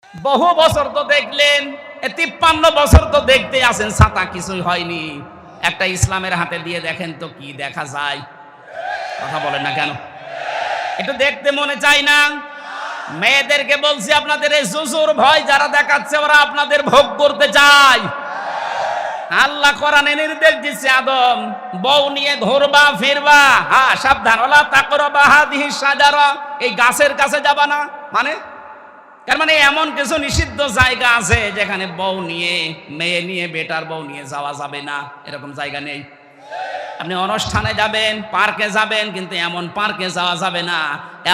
বহু বছর তো দেখলেন, 53 বছর তো দেখতে আছেন, ছাতা কিছুই হয়নি। একটা ইসলামের হাতে দিয়ে দেখেন তো কি দেখা যায়? কথা বলেন না কেন? একটু দেখতে মনে চাই না? মেয়েদেরকে বলছি, আপনাদের এই জুজুর ভয় যারা দেখাচ্ছে, ওরা আপনাদের ভোগ করতে চায়। আল্লাহ কোরআনে নির্দেশ দিচ্ছে, আদম বউ নিয়ে ঘুরবা ফিরবা, হ্যাঁ সাবধান, ওলা তাকরাবা হাদিহি শাজারা, এই গাছের কাছে যাবা না। মানে তার মানে এমন কিছু নিষিদ্ধ জায়গা আছে যেখানে বউ নিয়ে, মেয়ে নিয়ে, বেটার বউ নিয়ে যাওয়া যাবে না, এরকম জায়গা নেই। আপনি অনুষ্ঠানে যাবেন, পার্কে যাবেন, কিন্তু এমন পার্কে যাওয়া যাবে না,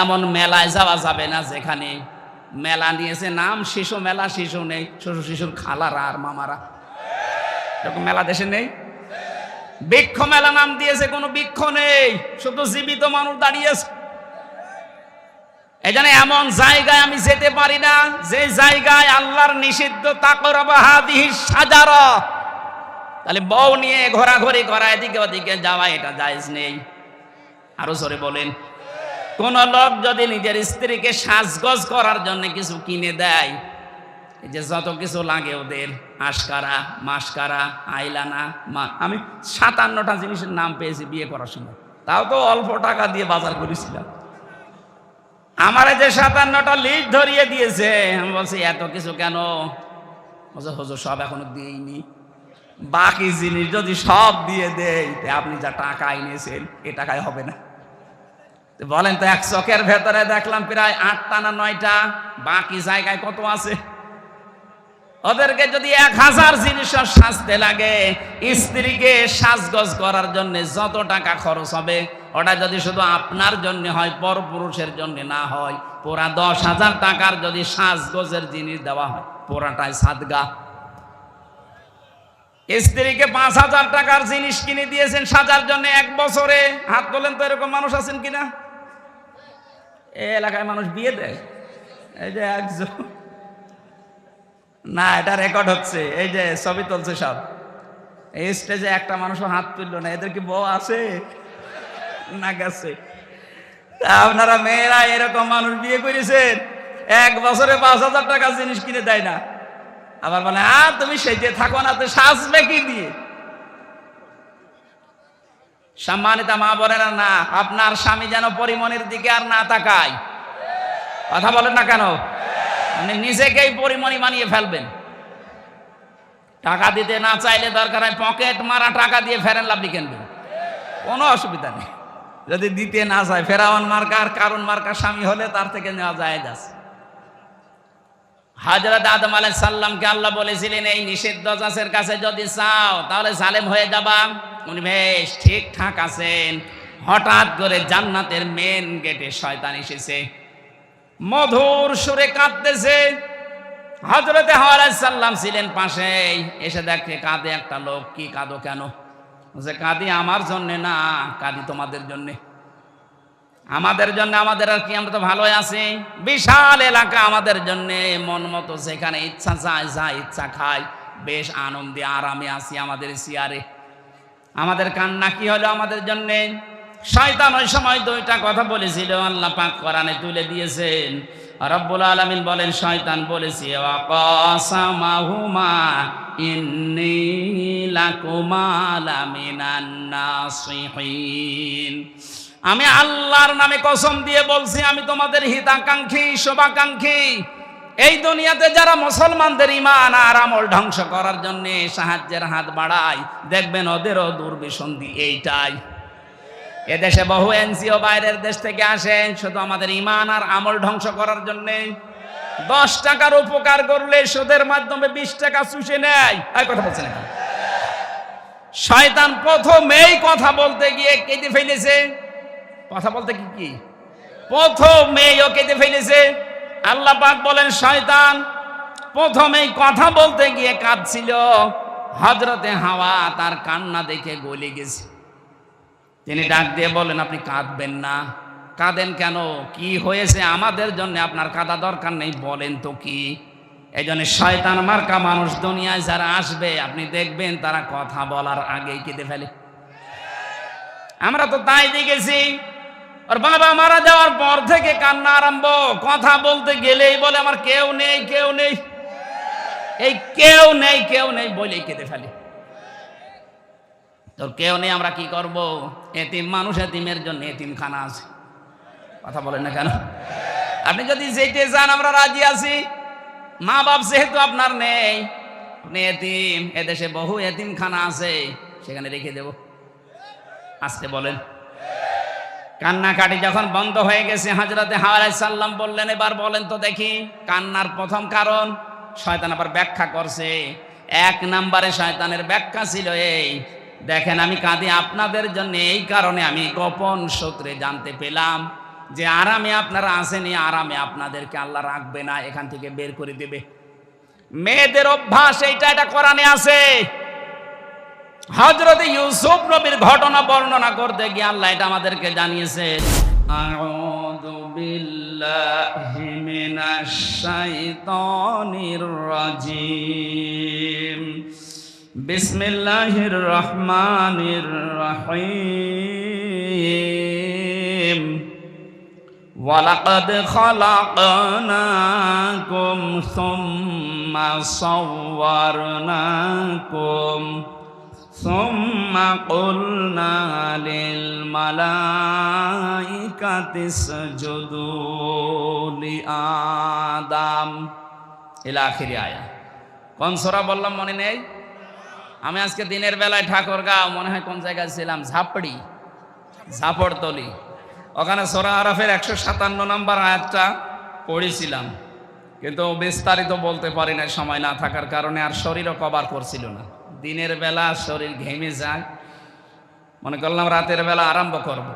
এমন মেলায় যাওয়া যাবে না যেখানে মেলা নিয়েছে নাম শিশু মেলা, শিশু নেই, শিশুর খালারা আর মামারা। এরকম মেলা দেশে নেই। বৃক্ষ মেলা নাম দিয়েছে, কোনো বৃক্ষ নেই, শুধু জীবিত মানুষ দাঁড়িয়েছে। এজন্য এমন জায়গায় আমি যেতে পারি না যে জায়গায় আল্লাহর নিষিদ্ধ তাকরাবা হাদিহি শাজারা। তাহলে বউ নিয়ে ঘোরাঘুরি করা, এদিকে ওদিকে যাওয়া, এটা জায়েজ নেই। আরো জোরে বলেন। কোন লোক যদি নিজের স্ত্রীকে সাজগোজ করার জন্য কিছু কিনে দেয়, এই যে যত কিছু লাগে ওদের, আশকারা, মাসকারা, আইলানা, আমি 57টা জিনিসের নাম পেয়েছি বিয়ে করার সময়, তাও তো অল্প টাকা দিয়ে বাজার করেছিলাম। আমার যে 57টা লিস্ট ধরিয়ে দিয়েছে, আমি বলছি এত কিছু কেন? বলছে হুজুর সব এখনো দিইনি, বাকি জিনিস যদি সব দিয়ে দেয় আপনি যা টাকা এনেছেন এ টাকায় হবে না। বলেন তো, এক চকের ভেতরে দেখলাম প্রায় 8টা না 9টা, বাকি জায়গায় কত আছে? ওদেরকে যদি 1000 জিনিস সাজতে লাগে, স্ত্রীকে সাজগোজ করার জন্য যত টাকা খরচ হবে, ওটা যদি শুধু আপনার জন্য হয়, পরপুরুষের জন্য না হয়, পুরা 10,000 টাকার যদি সাজগোজের জিনিস দেওয়া হয়, পুরাটাই সাদগা। স্ত্রীকে 5,000 টাকার জিনিস কিনে দিয়েছেন সাজার জন্য 1 বছরে, হাত তোলেন তো, এরকম মানুষ আছেন কিনা? এই এলাকায় মানুষ বিয়ে দেয়, এই যে একজন, না এটা রেকর্ড হচ্ছে, এই যে ছবি তুলছে সব, এই স্টেজে একটা মানুষও হাত তুললো না। এদের কি বউ আছে না গেছে? আপনারা মেয়েরা এরকম মানুষ বিয়ে করেছেন, 1 বছরে 5,000 টাকা জিনিস কিনে দেয় না, আবার বলে তুমি সেজে থাকো না, তো সাজবে কি দিয়ে? সম্মানিত মা বোনেরা, না আপনার স্বামী যেন পরিমণির দিকে আর না তাকায়। কথা বলেন না কেন? আপনি নিজেকেই পরিমণি বানিয়ে ফেলবেন। টাকা দিতে না চাইলে দরকার হয় পকেট মারা টাকা দিয়ে ফেরেন লাভলি কিনবেন, কোনো অসুবিধা নেই। যদি দিতে না চায়, ফেরাউন মার্কা আর কারুন মার্কা স্বামী হলে তার থেকে নেওয়া যায় যাচ্ছে। হযরত আদম আলাইহিস সালামকে আল্লাহ বলেছিলেন, এই নিষিদ্ধ গাছের কাছে যদি চাও তাহলে জালেম হয়ে যাবা। উনি বেশ ঠিকঠাক আছেন, হঠাৎ করে জান্নাতের মেন গেটে শয়তান এসেছে, মধুর সুরে কাঁদতেছে। হযরত হাওয়া আলাইহিস সালাম ছিলেন পাশেই, এসে দেখে কাঁদে একটা লোক। কি কাঁদো কেন? বলছে কাঁদি আমার জন্য না, কাঁদি তোমাদের জন্য। আমাদের জন্য? আমাদের আর কি, আমরা তো ভালোই আছি, বিশাল এলাকা আমাদের জন্য, মন মতো যেখানে ইচ্ছা যায় যা ইচ্ছা খাই, বেশ আনন্দে আরামে আছি আমাদের চেয়ারে। আমাদের কান্না কি হলো আমাদের জন্য? শয়তান ওই সময় 2টা কথা বলেছিল, আল্লাহ পাক কোরআনে তুলে দিয়েছেন। রব্বুল আলামিন বলেন, শয়তান বলেছে ওয়াকাসামাহুমা ইন্নী লাকুমা লামিনান নাসিহিন। আমি আল্লাহর নামে কসম দিয়ে বলছি, আমি তোমাদের হিতাকাঙ্ক্ষী, শুভাকাঙ্ক্ষী। এই দুনিয়াতে যারা মুসলমানদের ঈমান আর আমল ধ্বংস করার জন্য সাহায্যের হাত বাড়ায়, দেখবেন ওদেরও দুর্বিসন্ধি এইটাই। এদেশে বহু এনজিও বাইরের দেশ থেকে আসেন শুধু আমাদের ঈমান আর আমল ধ্বংস করার জন্য। 10 টাকার উপকার করলে সুদের মাধ্যমে 20 টাকা চুষে নেয়। এই কথা বলছেন এখন। শয়তান প্রথমেই কথা বলতে গিয়ে কেঁদে ফেলেছে। কথা বলতে কি প্রথমেই ও কেঁদে ফেলেছে। আল্লাহ পাক বলেন, শয়তান প্রথমেই কথা বলতে গিয়ে কাঁদছিল। হযরতে হাওয়া তার কান্না দেখে গলে গেছে। তিনি ডাক দিয়ে বলেন, আপনি কাঁদবেন না। কাঁদেন কেন? কি হয়েছে? আমাদের জন্য আপনার কাঁদা দরকার নেই, বলেন তো কি? এই জন্য শয়তান মার্কা মানুষ দুনিয়ায় যারা আসবে, আপনি দেখবেন তারা কথা বলার আগেই কেঁদে ফেলে। আমরা তো তাই দেখেছি। আর বাবা মারা যাওয়ার পর থেকে কান্না আরম্ভ, কথা বলতে গেলেই বলে আমার কেউ নেই, কেউ নেই। এই কেউ নেই কেউ নেই বলেই কেঁদে ফেলি। তোর কেউ নেই, আমরা কি করব? এতিম মানুষ, এতিমের জন্য এতিমখানা আছে। কথা বলেন না কেন? আপনি যদি যেতে চান আমরা রাজি আছি। মা বাপ যেহেতু আপনার নেই, আপনি এতিম, এদেশে বহু এতিমখানা আছে, সেখানে রেখে দেব। আসতে বলেন। কান্নাকাটি যখন বন্ধ হয়ে গেছে, হযরতে হাওয়া আলাইহিস সালাম বললেন, এবার বলেন তো দেখি কান্নার প্রথম কারণ। শয়তান আবার ব্যাখ্যা করছে। এক নম্বরে শয়তানের ব্যাখ্যা ছিল এই, দেখেন আমি কাঁদি আপনাদের জন্য এই কারণে, আমি গোপন সূত্রে জানতে পেলাম যে আরামে আপনারা আসেনি, আরামে আপনাদেরকে আল্লাহ রাখবে না, এখান থেকে বের করে দেবে। মেয়েদের অভ্যাস এইটা, এটা কোরআনে আছে। হযরতে ইউসুফ নবীর ঘটনা বর্ণনা করতে গিয়ে আল্লাহ এটা আমাদেরকে জানিয়েছেন। আউযু বিল্লাহি মিনাশ শাইতানির রাজীম। বিসমিল্লাহির রহমানির রহিম। ওয়ালাকাদ খালাকনাকুম সুম্মা সাওয়ারনাকুম সুম্মা কুলনা লিল মালাইকাতি ইসজুদু লিআদম ইলা আখিরি আয়া। কোন সূরা বললাম মনে নেই? আমি আজকে দিনের বেলায় ঠাকুরগাঁও, মনে হয় কোন জায়গায় ছিলাম, ঝাপড়তলি, ওখানে সূরা আরাফের 157 নম্বর আয়াতটা পড়েছিলাম, কিন্তু বিস্তারিত বলতে পারি না সময় না থাকার কারণে, আর শরীরও কভার করছিল না। দিনের বেলা শরীর ঘেমে যায়, মনে করলাম রাতের বেলা আরম্ভ করব।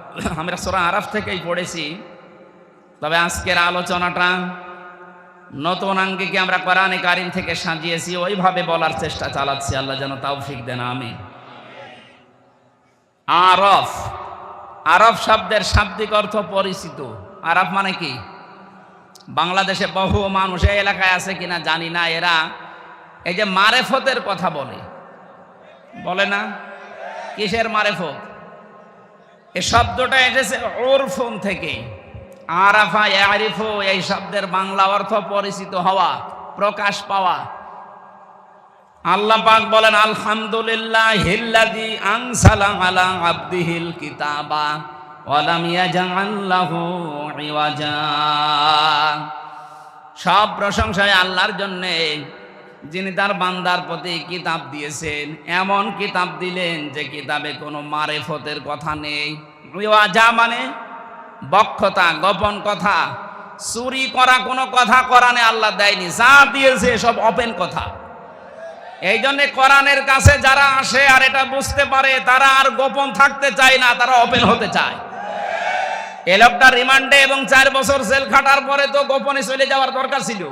আমরা সূরা আরাফ থেকেই পড়েছি, তবে আজকের আলোচনাটা নতুন আঙ্গিকে আমরা কোরআনে কারীম থেকে সাজিয়েছি, ওইভাবে বলার চেষ্টা চালাচ্ছি। আল্লাহ যেন তৌফিক দেন, আমিন। আরফ, আরফ শব্দের শাব্দিক অর্থ পরিচিত। আরফ মানে কি? বাংলাদেশে বহু মানুষ এই এলাকায় আছে কিনা জানি না, এরা এই যে মারেফতের কথা বলে, বলে না? কিসের মারেফত? এই শব্দটা এসেছে উরফুন থেকে। আরাফা ইয়ারিফু, এই শব্দের বাংলা অর্থ পরিচিত হওয়া, প্রকাশ পাওয়া। আল্লাহ পাক বলেন আলহামদুলিল্লাহিল্লাযী আনসালা আলা আবদিহিল কিতাবা ওয়া লাম ইয়াজআল লাহু ইওয়াজা। সব প্রশংসা আল্লাহর জন্য, যিনি তার বান্দার প্রতি কিতাব দিয়েছেন, এমন কিতাব দিলেন যে কিতাবে কোনো মারেফতের কথা নেই। ইওয়াজা মানে বক্ষতা, গোপন কথা, চুরি করা কোনো কথা কোরআনে আল্লাহ দেয়নি। যা দিয়েছে সব ওপেন কথা। এই জন্য কোরআনের কাছে যারা আসে আর এটা বুঝতে পারে, তারা আর গোপন থাকতে চায় না, তারা ওপেন হতে চায়। এ লোকটা রিমান্ডে এবং 4 বছর জেল খাটার পরে তো গোপনে চলে যাওয়ার দরকার ছিল।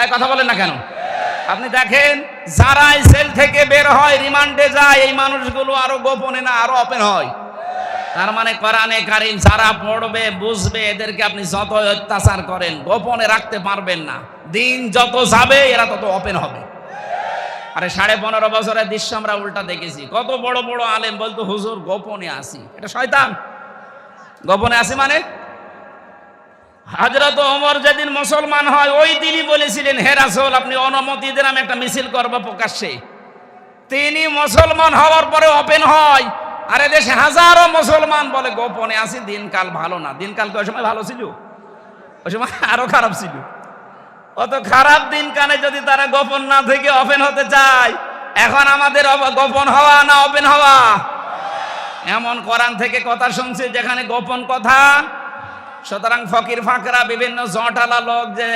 এই কথা বলেন না কেন? আপনি দেখেন যারা জেল থেকে বের হয়, রিমান্ডে যায়, এই মানুষগুলো আরো গোপনে না, আরো ওপেন হয়। তার মানে কোরআনে কারীম যারা পড়বে, বুঝবে, এদেরকে আপনি যত অত্যাচার করেন গোপনে রাখতে পারবেন না। দিন যত যাবে এরা তত ওপেন হবে। আরে 15.5 বছরের দৃশ্য আমরা উল্টা দেখেছি। কত বড় বড় আলেম বলতো হুজুর গোপনে আসি, এটা শয়তান। গোপনে আসি মানে? হযরত ওমর যেদিন মুসলমান হয় ওই দিনই বলেছিলেন, হে রাসূল আপনি অনুমতি দেন আমি একটা মিছিল করব প্রকাশ্যে। তিনি মুসলমান হওয়ার পরে ওপেন হয়। আর দেশে হাজারো মুসলমান বলে গোপনে আসি, দিনকাল ভালো না। দিনকাল কি ওই সময় ভালো ছিল? ওই সময় আরো খারাপ ছিল। অত খারাপ দিনকালে যদি তারা গোপন না থেকে ওপেন হতে চায়, এখন আমাদের গোপন হওয়া না ওপেন হওয়া? এমন কোরআন থেকে কথা শুনছি যেখানে গোপন কথা। সুতরাং ফকির ফাকরা, বিভিন্ন জটালা লোক যে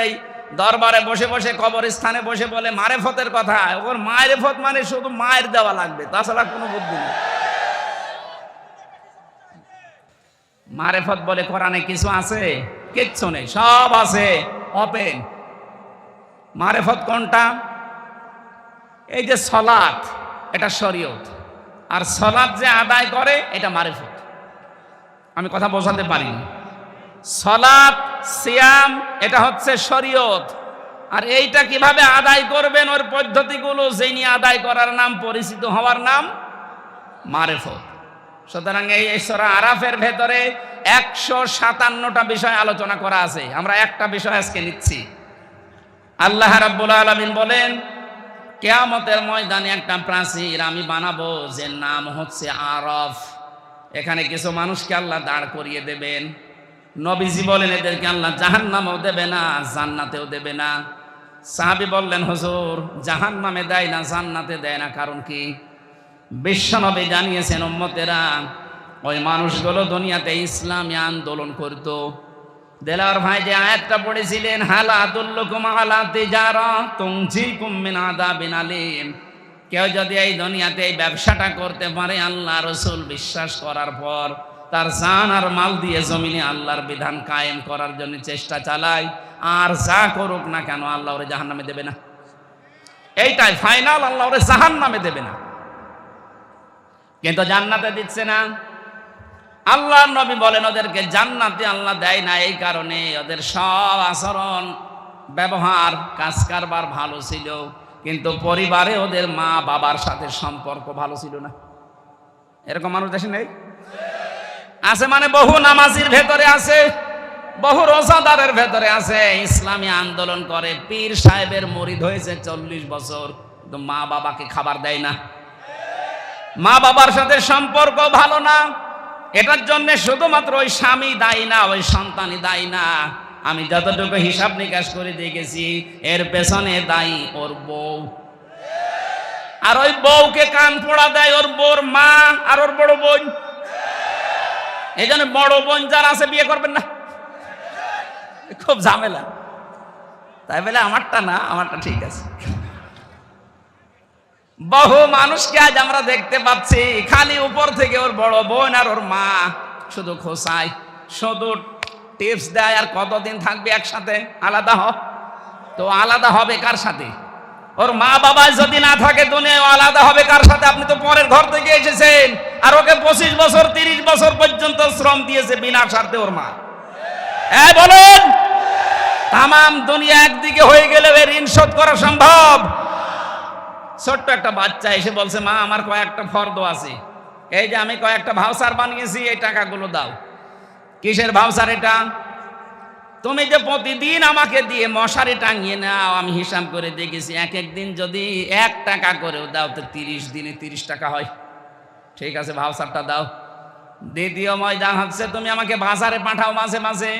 দরবারে বসে বসে, কবরস্থানে বসে বলে মারেফতের কথা, ওর মারেফত মানে শুধু মায়ের দেওয়া লাগবে, তাছাড়া কোনো বুদ্ধি নেই। মারেফত বলে কোরআনে কিছু আছে? কিচ্ছু নেই, সব আছে ওপেন। মারেফত কোনটা? এই যে সালাত, এটা শরীয়ত। আর সালাত যে আদায় করে এটা মারেফত। আমি কথা বোঝাতে পারিনি। সালাত, সিয়াম এটা হচ্ছে শরীয়ত। আর এইটা কিভাবে আদায় করবেন, ওর পদ্ধতিগুলো যিনি আদায় করার নাম, পরিচিত হওয়ার নাম মারেফত। সুতরাং এই সূরা আরাফের ভেতরে 157টা বিষয় আলোচনা করা আছে। আমরা একটা বিষয় আজকে নিচ্ছি। আল্লাহ রাব্বুল আলামিন বলেন, কিয়ামতের ময়দানে একটা প্রাচীর আমি বানাবো, যে নাম হচ্ছে আরাফ। এখানে কিছু মানুষকে আল্লাহ দাঁড় করিয়ে দেবেন। নবীজি বলেন, এদেরকে আল্লাহ জাহান্নামেও দেবে না, জান্নাতেও দেবে না। সাহাবী বললেন, হুজুর জাহান্নামে দেয় না, জান্নাতে দেয় না, কারণ কি? বিশ্বনবী জানিয়েছেন, উম্মতেরা ওই মানুষগুলো দুনিয়াতে ইসলামী আন্দোলন করত। দেলাওয়ার ভাই যে আয়াতটা পড়েছিলেন, হালা আদুল্লুকুম আলা তিজারা তুনজিকুম মিন আযাবিন আলীম, কেউ যদি এই দুনিয়াতে এই ব্যবসাটা করতে পারে, আল্লাহ রাসূল বিশ্বাস করার পর তার জান আর মাল দিয়ে জমিনে আল্লাহর বিধান কায়েম করার জন্য চেষ্টা চালায়, আর যা করুক না কেন আল্লাহ ওরে জাহান্নামে দেবে না। এইটাই ফাইনাল, আল্লাহ ওরে জাহান্নামে দেবে না, কিন্তু জান্নাতে দিচ্ছে না। আল্লাহর নবী বলেন, ওদেরকে জান্নাতে আল্লাহ দেয় না এই কারণে ওদের সব আচরণ, ব্যবহার, কাজ কারবার ভালো ছিল, কিন্তু পরিবারে ওদের মা বাবার সাথে সম্পর্ক ভালো ছিল না। এরকম মানুষ দেশে নেই? আছে, মানে বহু নামাজির ভেতরে আছে, বহু রোজাদারের ভেতরে আছে, ইসলামী আন্দোলন করে, পীর সাহেবের মুরিদ হয়েছে 40 বছর, কিন্তু মা বাবাকে খাবার দেয় না, মা বাবার সাথে সম্পর্ক ভালো না। এটার জন্য শুধুমাত্র ওই স্বামী দায়ী না, ওই সন্তানই দায়ী না। আমি যতটুকু হিসাব নিকাশ করে দেখেছি, এর পেছনে দায়ী ওর বউ। আর ওই বউকে কান পোড়া দেয় ওর বউর মা আর ওর বড় বোন। এই জন্য বড় বোন যারা আছে বিয়ে করবেন না, খুব ঝামেলা। তাই বলে আমারটা না, আমারটা ঠিক আছে। বহু মানুষকে আজ আমরা দেখতে পাচ্ছি, খালি উপর থেকে ওর বড় বোন আর ওর মা শুধু খোসায়, শুধু টিপস দেয়, আর কতদিন থাকবে একসাথে, আলাদা হ। তো আলাদা হবে কার সাথে? ওর মা বাবা যদি না থাকে দুনিয়ায়, আলাদা হবে কার সাথে? আপনি তো পরের ঘর থেকে এসেছেন, আর ওকে 25 বছর 30 বছর পর্যন্ত শ্রম দিয়েছে বিনা স্বার্থে ওর মা। হ্যাঁ বলেন, তাম দুনিয়া একদিকে হয়ে গেলে এর ঋণ শোধ করা সম্ভব? ছোট্ট একটা বাচ্চা এসে বলছে, মা আমার কয়েকটা ফর্দ আছে, এই যে আমি কয়েকটা ভাউচার বানিয়েছি, এই টাকাগুলো দাও। কিসের ভাউচার এটা? তুমি যে প্রতিদিন আমাকে দিয়ে মশারি টাঙিয়ে নাও, আমি হিসাব করে দেখেছি, এক এক দিন যদি 1 টাকা করেও দাও তো 30 দিনে 30 টাকা হয়। ঠিক আছে, ভাউচারটা দাও। দ্বিতীয় ময়দান হচ্ছে, তুমি আমাকে বাজারে পাঠাও মাঝে মাঝে,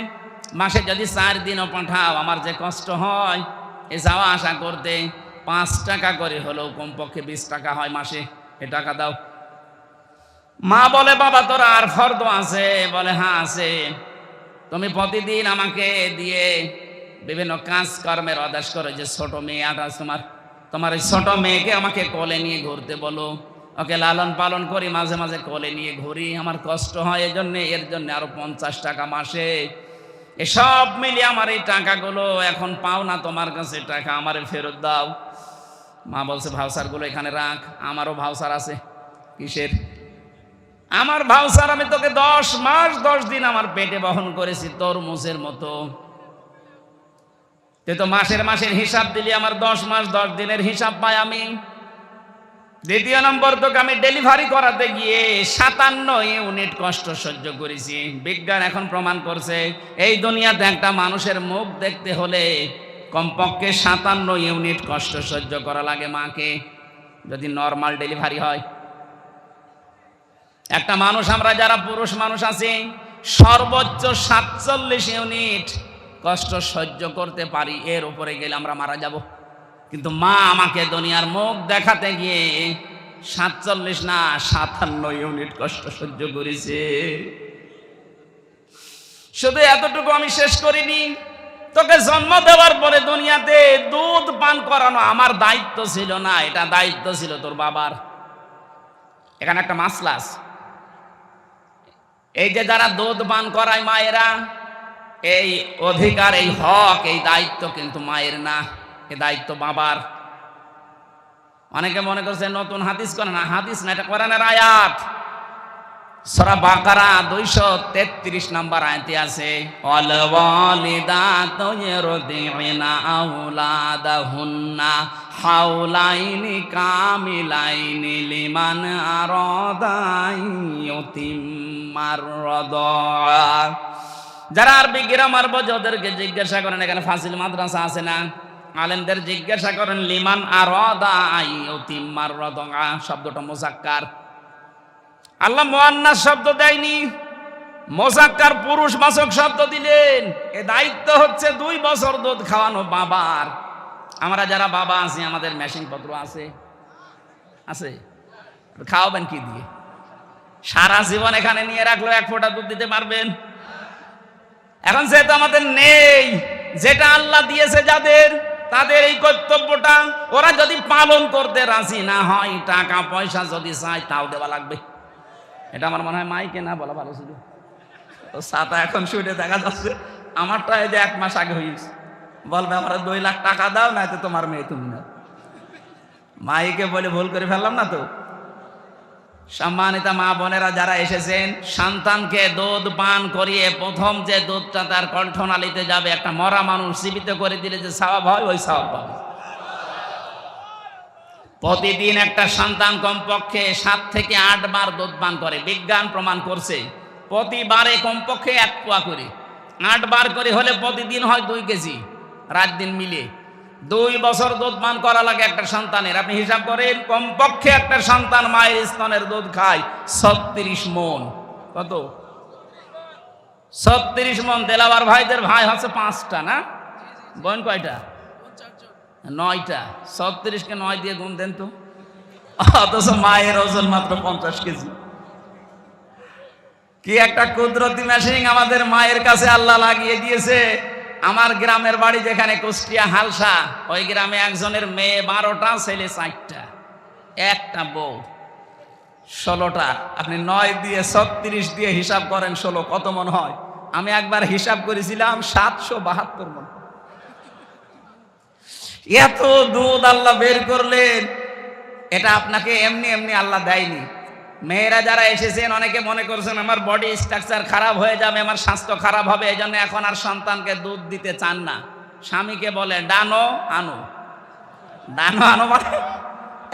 মাসে যদি 4 দিনও পাঠাও, আমার যে কষ্ট হয় এ যাওয়া আসা করতে, 5 টাকা করে হলেও কমপক্ষে 20 টাকা হয় মাসে, এ টাকা দাও। মা বলে, বাবা তোর আর ফর্দ আছে? বলে, হ্যাঁ আছে। তুমি প্রতিদিন আমাকে দিয়ে বিভিন্ন কাজকর্মের আদেশ করো, যে ছোট মেয়ে আছে তোমার ওই ছোট মেয়েকে আমাকে কোলে নিয়ে ঘুরতে বলো, ওকে লালন পালন করি, মাঝে মাঝে কোলে নিয়ে ঘুরি, আমার কষ্ট হয় এর জন্য আরো 50 টাকা মাসে। এসব মিলিয়ে আমার এই টাকাগুলো এখন পাও না তোমার কাছে, টাকা আমারে ফেরত দাও। মা বলছে, ভাউচারগুলো এখানে রাখ, আমারও ভাউচার আছে। কিসের? আমার ভাউচার আমি তোকে 10 মাস 10 দিন আমার পেটে বহন করেছি, তরমুজের মতো। তুই তো মাসের হিসাব দিলি, আমার 10 মাস 10 দিনের হিসাব পাই আমি। দ্বিতীয় নম্বর, তোকে আমি ডেলিভারি করাতে গিয়ে 57 ইউনিট কষ্ট সহ্য করেছি। বিজ্ঞান এখন প্রমাণ করছে, এই দুনিয়াতে একটা মানুষের মুখ দেখতে হলে কমপক্ষে 57 ইউনিট কষ্ট সহ্য করা লাগে মাকে, যদি নর্মাল ডেলিভারি হয়। একটা মানুষ, আমরা যারা পুরুষ মানুষ আছি, সর্বোচ্চ 47 ইউনিট কষ্ট সহ্য করতে পারি, এর উপরে গেলে আমরা মারা যাব। কিন্তু মা আমাকে দুনিয়ার মুখ দেখাতে গিয়ে 47 না 57 ইউনিট কষ্ট সহ্য করেছে। শুধু এতটুকু আমি শেষ করিনি, তোকে জন্ম দেওয়ার পরে দুনিয়াতে দুধ পান করানো আমার দায়িত্ব ছিল না, এটা দায়িত্ব ছিল তোর বাবার। এখানে একটা মাসলা আছে, এই যে যারা দুধ পান করায় মায়েরা, এই অধিকার, এই হক, এই দায়িত্ব কিন্তু মায়ের না, এ দায়িত্ব বাবার। অনেকে মনে করছে নতুন হাদিস করে না, হাদিস না, এটা কোরআনের আয়াত। সূরা বাকারা 233 নম্বর আয়াতে আছে, ওয়াল ওয়ালিদাতু ইরদি'না আওলাদাহুন্না হাওলাইনি কামিলাইনি লিমান আরাদা ইউতিম্মার রাদা। যারা আরবি গ্রামার বোঝে ওদেরকে জিজ্ঞাসা করেন, এখানে ফাজিল মাদ্রাসা আছে না, আলেমদের জিজ্ঞাসা করেন লিমান আরাদা ইউতিম্মার রাদা শব্দটা মুযাক্কার। আল্লাহ মুআন্নাস শব্দ দেয়নি, মুযাক্কার পুরুষ বাচক শব্দ দিলেন। এ দায়িত্ব হচ্ছে 2 বছর দুধ খাওয়ানো বাবার। আমরা যারা বাবা আছি আমাদের মেশিন পত্র আছে, আছে, খাওয়াবেন কি দিয়ে? সারা জীবন এখানে নিয়ে রাখলো 1 ফোঁটা দুধ দিতে পারবেন? এখন যেহেতু আমাদের নেই, যেটা আল্লাহ দিয়েছে যাদের, তাদের এই কর্তব্যটা ওরা যদি পালন করতে রাজি না হয়, টাকা পয়সা যদি চায় তাও দেওয়া লাগবে। এটা আমার মনে হয় মাইকে না বলা ভালো ছিল। ও সাতা এখন শুনে দেখা যাচ্ছে আমারটা এই যে 1 মাস আগে হয়েছে, বলবে আমার 2 লাখ টাকা দাও, না তো তোমার মেয়ে তুমি না। মাইকে বলে ভুল করে ফেললাম না তো? সম্মানিত মা বোনেরা যারা এসেছেন, সন্তানকে দুধ পান করিয়ে প্রথম যে দুধটা তার কণ্ঠনালীতে যাবে, একটা মরা মানুষ জীবিত করে দিলে যে সওয়াব হয়, ওই সওয়াব পাবে। প্রতিদিন একটা সন্তান কমপক্ষে 7 থেকে 8 বার দুধ পান করে, বিজ্ঞান প্রমাণ করছে। প্রতিবারে কমপক্ষে 1 পোয়া করে, 8 বার করে হলে প্রতিদিন হয় 2 কেজি, রাত দিন মিলে 2 বছর দুধ পান করা লাগে একটা সন্তানের। আপনি হিসাব করেন, কমপক্ষে একটা সন্তান মায়ের স্তনের দুধ খায় 36 মণ। কত? 36 মণ। দেলাওয়ার ভাইদের ভাই হচ্ছে 5টা না? বোন কয়টা? 9টা। 36 কে 9 দিয়ে গুণ দেন তো। অথচ মায়ের ওজন মাত্র 50 কেজি। কি একটা কুদরতি মেশিন আমাদের মায়ের কাছে আল্লাহ লাগিয়ে দিয়েছে। আমার গ্রামের বাড়ি যেখানে কুষ্টিয়া হালসা, ওই গ্রামে একজনের মেয়ে 12টা, ছেলে 4টা, একটা বউ 16টা। আপনি 9 দিয়ে 36 দিয়ে হিসাব করেন 16 কত মন হয়? আমি একবার হিসাব করেছিলাম 772 মন। এত দুধ আল্লাহ বের করলেন, এটা আপনাকে এমনি এমনি আল্লাহ দেয়নি। মেয়েরা যারা এসেছেন অনেকে মনে করছেন আমার বডি স্ট্রাকচার খারাপ হয়ে যাবে, আমার স্বাস্থ্য খারাপ হবে, এই জন্য এখন আর সন্তানকে দুধ দিতে চান না। স্বামীকে বলে ডানো আনো, ডানো আনো। মানে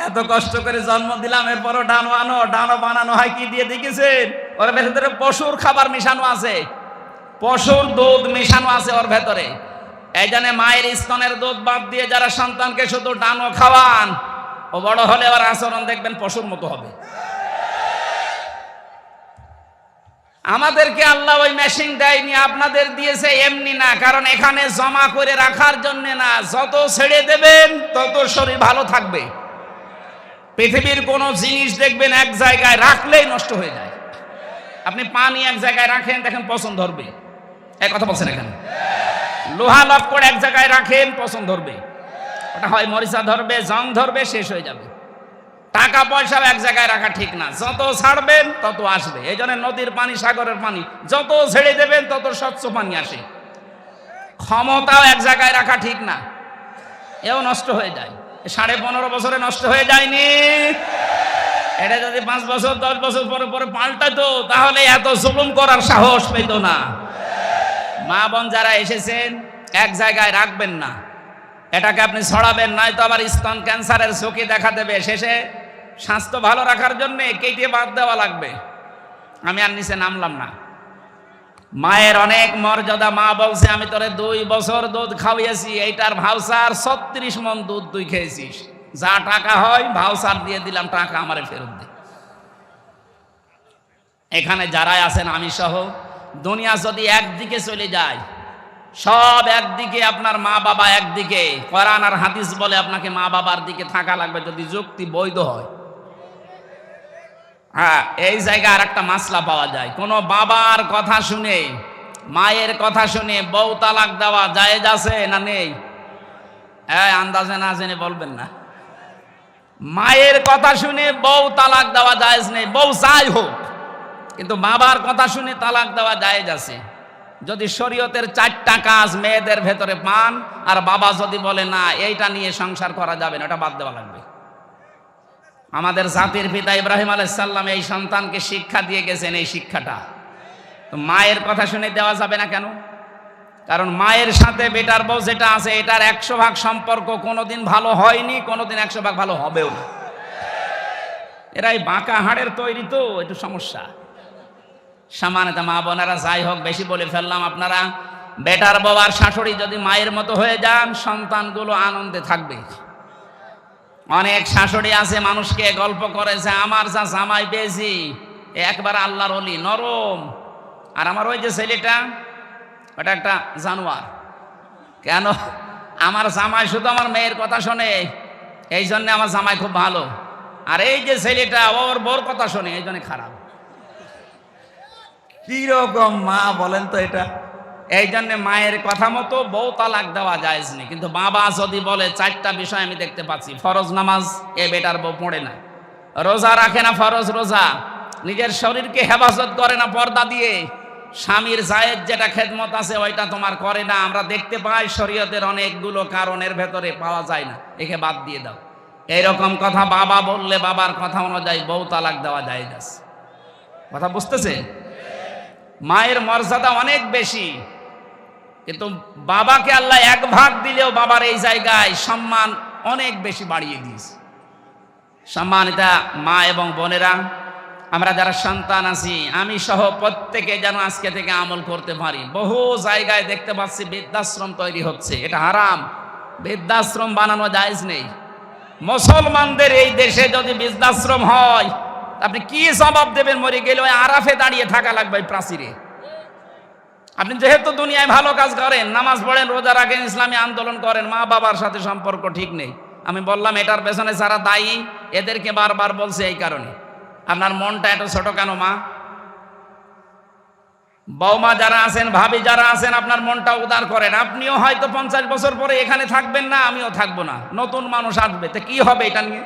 এত কষ্ট করে জন্ম দিলাম, এরপরও ডানো আনো। ডানো বানানো হয় কি দিয়ে দেখেছেন? ওর ভেতরে পশুর খাবার মিশানো আছে, পশুর দুধ মিশানো আছে ওর ভেতরে। এই জন্য মায়ের স্তনের দুধ বাদ দিয়ে যারা সন্তানকে শুধু ডানো খাওয়ান, ও বড় হলে ওর আচরণ দেখবেন পশুর মতো হবে। আমাদেরকে আল্লাহ ওই মেশিন দেয়নি, আপনাদের দিয়েছে এমনি না। কারণ এখানে জমা করে রাখার জন্য না, যত ছেড়ে দেবেন তত শরীর ভালো থাকবে। পৃথিবীর কোন জিনিস দেখবেন এক জায়গায় রাখলেই নষ্ট হয়ে যায়। আপনি পানি এক জায়গায় রাখেন, দেখেন পচন ধরবে। এই কথা বলছেন এখানে। লোহা লক্কড় এক জায়গায় রাখেন, পচন ধরবে। ওটা হয় মরিচা ধরবে, জং ধরবে, শেষ হয়ে যাবে। টাকা পয়সাও এক জায়গায় রাখা ঠিক না, যত ছাড়বেন তত আসবে। এই জন্য নদীর পানি, সাগরের পানি যত ছেড়ে দেবেন তত স্বচ্ছ পানি আসে। ক্ষমতাও এক জায়গায় রাখা ঠিক না, এও নষ্ট হয়ে যায়। 15.5 বছরে নষ্ট হয়ে যায়নি? এটা যদি 5 বছর 10 বছর পরে পরে পাল্টাতো, তাহলে এত জুলুম করার সাহস পেত না। মা বোন যারা এসেছেন, এক জায়গায় রাখবেন না, এটাকে আপনি ছড়াবেন, নয়তো আবার স্তন ক্যান্সারের ঝুঁকি দেখা দেবে। শেষে স্বাস্থ্য ভালো রাখার জন্য কেটে বাদ দেওয়া লাগবে। আমি আর নিচে নামলাম না। মায়ের অনেক মর্যাদা। মা বলছে আমি তোরে 2 বছর দুধ খাওয়াইছি, এইটার ভাউচার 36 মণ দুধ তুই খেয়েছিস, যা টাকা হয় ভাউচার দিয়ে দিলাম, টাকা আমারে ফেরত দে। এখানে যারাই আছেন আমি সহ, দুনিয়া যদি একদিকে চলে যায়, সব একদিকে, আপনার মা বাবা একদিকে, কোরআন আর হাদিস বলে আপনাকে মা বাবার দিকে থাকা লাগবে, যদি যুক্তি বৈধ হয়। হ্যাঁ, এই জায়গায় আর একটা মাসলা পাওয়া যায়। কোন বাবার কথা শুনে, মায়ের কথা শুনে বউ তালাক দেওয়া জায়েজ আছে না নেই? আন্দাজে না জেনে বলবেন না। মায়ের কথা শুনে বউ তালাক দেওয়া জায়েজ নেই, বউ যাই হোক, কিন্তু বাবার কথা শুনে তালাক দেওয়া জায়েজ আছে। যদি শরীয়তের 4টা কাজ মেয়েদের ভেতরে পান, আর বাবা যদি বলে না এইটা নিয়ে সংসার করা যাবে না, ওটা বাদ দেওয়া লাগবে। আমাদের জাতির পিতা ইব্রাহিম আলাইহিস সালাম এই সন্তানকে শিক্ষা দিয়ে গেছেন, এই শিক্ষাটা তো মায়ের কথা শুনে দেওয়া যাবে না কেন? কারণ মায়ের সাথে বেটার বউ যেটা আছে এটার 100 ভাগ সম্পর্ক কোনোদিন ভালো হয়নি, কোনোদিন 100 ভাগ ভালো হবেও না। এরাই বাঁকা হাড়ের তৈরি, তো একটু সমস্যা। সামান্যতা মা বোনেরা, যাই হোক বেশি বলে ফেললাম। আপনারা বেটার বউ আর শাশুড়ি যদি মায়ের মতো হয়ে যান, সন্তানগুলো আনন্দে থাকবে। অনেক শাশুড়ি আছে মানুষকে গল্প করেছে, আমার যা জামাই পেয়েছি একবার আল্লাহর ওলি, নরম, আর আমার ওই যে ছেলেটা ওটা একটা জানোয়ার। কেন? আমার জামাই শুধু আমার মেয়ের কথা শোনে, এই জন্য আমার জামাই খুব ভালো, আর এই যে ছেলেটা ওর বোর কথা শোনে, এই জন্য খারাপ। কিরকম মা বলেন তো এটা? এই জন্য মায়ের কথা মতো বউ তালাক দেওয়া জায়েজ নেই। কিন্তু বাবা যদি বলে 4টা বিষয় আমি দেখতে পাচ্ছি, ফরজ নামাজ এ বেটার বউ পড়ে না, রোজা রাখে না ফরজ রোজা, নিজের শরীরকে হেফাজত করে না পর্দা দিয়ে, স্বামীর জায়েজ যেটা খেদমত আছে ওইটা তোমার করে না, আমরা দেখতে পাই শরীয়তের অনেকগুলো কারণের ভেতরে পাওয়া যায় না, একে বাদ দিয়ে দাও, এইরকম কথা বাবা বললে বাবার কথা অনুযায়ী বউ তালাক দেওয়া জায়েজ আছে। কথা বুঝতেছে? মায়ের মর্যাদা অনেক বেশি, কিন্তু বাবাকে আল্লাহ 1 ভাগ দিলেও বাবার এই জায়গায় সম্মান অনেক বেশি বাড়িয়ে দিয়েছে। সম্মানিতা মা এবং বোনেরা, আমরা যারা সন্তান আছি, আমি সহ প্রত্যেকে যেন আজকে থেকে আমল করতে পারি। বহু জায়গায় দেখতে পাচ্ছি বৃদ্ধাশ্রম তৈরি হচ্ছে, এটা হারাম। বৃদ্ধাশ্রম বানানো জায়েজ নেই। মুসলমানদের এই দেশে যদি বৃদ্ধাশ্রম হয়, আপনি কি জবাব দেবেন? মরে গেলে ওই আরাফে দাঁড়িয়ে থাকা লাগবে প্রাচীরে। আপনি যেহেতু দুনিয়ায় ভালো কাজ করেন, নামাজ পড়েন, রোজা রাখেন, ইসলামী আন্দোলন করেন, মা বাবার সাথে সম্পর্ক ঠিক নেই। আমি বললাম এটার পেছনে যারা দায়ী এদেরকে বারবার বলছে এই কারণে। আপনার মনটা এত ছোট কেন মা? বৌমা যারা আছেন, ভাবি যারা আছেন, আপনার মনটা উদার করেন। আপনিও হয়তো 50 বছর পরে এখানে থাকবেন না, আমিও থাকবো না, নতুন মানুষ আসবে, তো কি হবে এটা নিয়ে?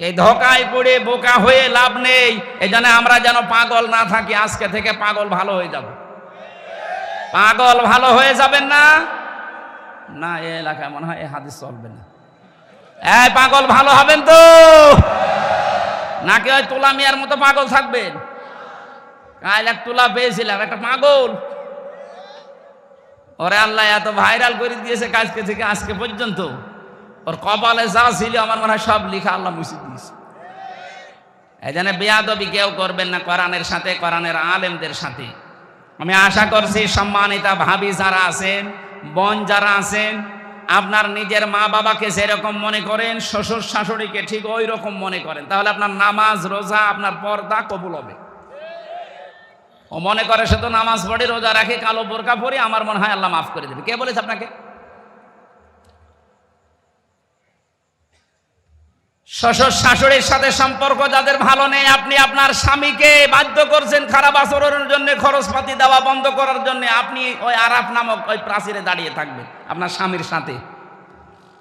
এই ধোকায় পড়ে বোকা হয়ে লাভ নেই। এই জন্য আমরা যেন পাগল না থাকি, আজকে থেকে পাগল ভালো হয়ে যাব। পাগল ভালো হয়ে যাবেন না? না, এই এলাকায় মনে হয় এই হাদিস চলবে না। এই পাগল ভালো হবেন তো নাকি ওই তুলা মিয়ার মতো পাগল থাকবেন? কাল এক তুলা পেয়েছিলাম, একটা পাগল, ওরে আল্লাহ এত ভাইরাল করে দিয়েছে কালকে থেকে আজকে পর্যন্ত, ওর কপালে যা ছিল আমার মনে হয় সব লিখা আল্লাহ মুছে দিয়েছে। এই জন্য বেয়াদবি কেউ করবেন না কোরআনের সাথে, কোরআনের আলেমদের সাথে। আমি আশা করছি সম্মানিতা ভাবি যারা আছেন, বোন যারা আছেন, আপনার নিজের মা বাবাকে যেরকম মনে করেন, শ্বশুর শাশুড়িকে ঠিক ওই রকম মনে করেন, তাহলে আপনার নামাজ রোজা, আপনার পর্দা কবুল হবে। ও মনে করে শুধু নামাজ পড়ে, রোজা রাখে, কালো বোরকা পরে, আমার মনে হয় আল্লাহ মাফ করে দেবে। কে বলেছে আপনাকে? শ্বশুর শাশুড়ির সাথে সম্পর্ক যাদের ভালো নেই, আপনি আপনার স্বামীকে বাধ্য করছেন খারাপ আচরণের জন্য, খরচপাতি দেওয়া বন্ধ করার জন্য, আপনি ওই আরাফ নামক ওই প্রাচীরে দাঁড়িয়ে থাকবেন আপনার স্বামীর সাথে।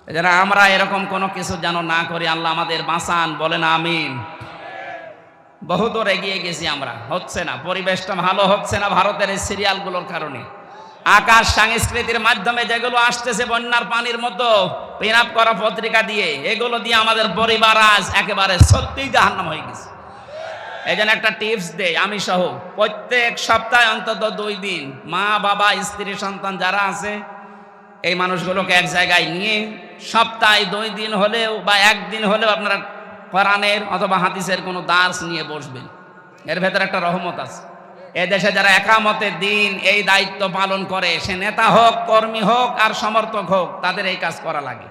যারা আমরা এরকম কোনো কিছু যেন না করি, আল্লাহ আমাদের বাঁচান, বলেন আমিন। বহুদূর এগিয়ে গেছি আমরা, হচ্ছে না, পরিবেশটা ভালো হচ্ছে না ভারতের এই সিরিয়ালগুলোর কারণে। আকাশ সংস্কৃতির মাধ্যমে যেগুলো আসতেছে বন্যার পানির মতো পিন আপ করা পত্রিকা দিয়ে, এগুলো দিয়ে আমাদের পরিবার আজ একেবারে সত্যিই জাহান্নাম হয়ে গেছে। এই জন্য একটা টিপস দেই, আমি সহ প্রত্যেক সপ্তাহে অন্তত 2 দিন মা বাবা স্ত্রী সন্তান যারা আছে এই মানুষগুলোকে এক জায়গায় নিয়ে সপ্তাহে 2 দিন হলেও বা 1 দিন হলেও আপনারা কোরআনের অথবা হাদিসের কোনো দার্স নিয়ে বসবেন। এর ভেতরে একটা রহমত আছে। এদেশে যারা একামতের দিন এই দায়িত্ব পালন করে, সে নেতা হোক, কর্মী হোক আর সমর্থক হোক, তাদের এই কাজ করা লাগে।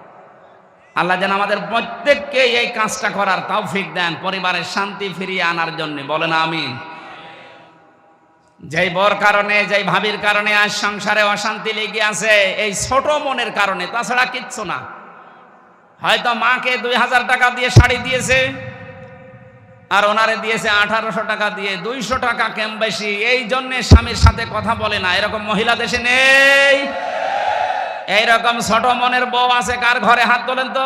আল্লাহ যেন আমাদের প্রত্যেককে এই কাজটা করার তৌফিক দেন, পরিবারের শান্তি ফিরিয়ে আনার জন্য, বলেন আমিন। যেই বর কারণে, যেই ভাবির কারণে আজ সংসারে অশান্তি লেগে আছে, এই ছোট মনের কারণে, তাছাড়া কিচ্ছু না। হয়তো মাকে 2000 টাকা দিয়ে শাড়ি দিয়েছে আর ওনারে দিয়েছে 1800 টাকা দিয়ে, 200 টাকা কম বেশি, এই জন্যে স্বামীর সাথে কথা বলে না। এরকম মহিলা দেশে নেই? এইরকম ছোট মনের বউ আছে কার ঘরে? হাত তোলেন তো।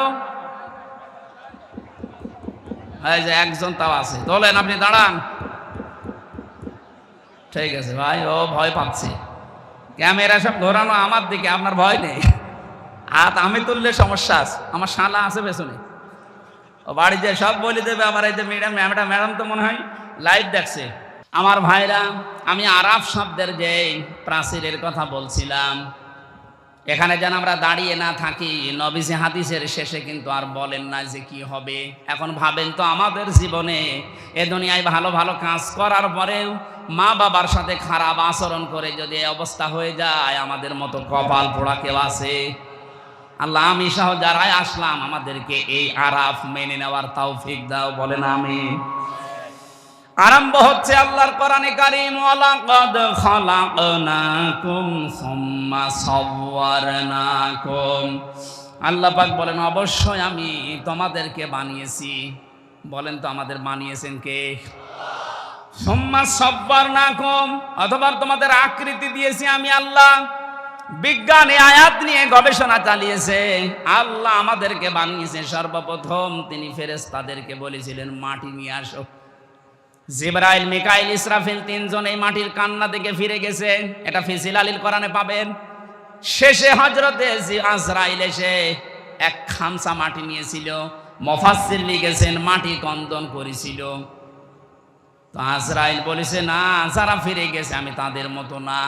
এই যে একজন তাও আছে, তোলেন, আপনি দাঁড়ান। ঠিক আছে ভাই, ও ভয় পাচ্ছে, ক্যামেরা সব ঘোরানো আমার দিকে, আপনার ভয় নেই। হাত আমি তুললে সমস্যা আছে, আমার শালা আছে পেছনে। ও বাড়িতে সব বলে দেবে। আমার এই যে ম্যাডাম তো মনে হয় লাইভ দেখছে। আমার ভাইরা, আমি আরাফ শব্দের যে প্রাচীরের কথা বলছিলাম, এখানে যেন আমরা দাঁড়িয়ে না থাকি। নবীজি হাদিসের শেষে কিন্তু আর বলেন না যে কি হবে। এখন ভাবেন তো, আমাদের জীবনে এ দুনিয়ায় ভালো ভালো কাজ করার পরেও মা বাবার সাথে খারাপ আচরণ করে যদি এই অবস্থা হয়ে যায়, আমাদের মতো কপাল পোড়া কেউ আছে? আল্লাহ আমি সহ যারাই আসলাম, আমাদেরকে এই আরাফ মেনে নেওয়ার তৌফিক দাও, বলেন আমিন। আরম্ভ হচ্ছে আল্লাহর কোরআনে কারীম, ওয়ালাকাদ খালাকনাকুম সুম্মা সাওয়ারনাকুম। আল্লাহ পাক বলেন, অবশ্যই আমি তোমাদেরকে বানিয়েছি। বলেন তো, আমাদের বানিয়েছেন কে? সুম্মা সাওয়ারনাকুম, অথবা তোমাদের আকৃতি দিয়েছি আমি আল্লাহ। বিজ্ঞানী আয়াত নিয়ে গবেষণা চালিয়েছে। আল্লাহ আমাদেরকে বানিয়েছে, সর্বপ্রথম তিনি ফেরেশতাদেরকে বলেছিলেন মাটি নিয়ে আসো। জিবরাইল, মিকাইল, ইসরাফিল তিনজন এই মাটির কান্না থেকে ফিরে গেছে। এটা ফি জিলালিল কোরআনে পাবেন। শেষে হযরতে আজরাইল এসে এক খামসা মাটি নিয়েছিল। মুফাসসির লিখেছেন মাটি কন্দন করেছিল। তো আজরাইল বলেছে, না, যারা ফিরে গেছে আমি তাদের মতো না।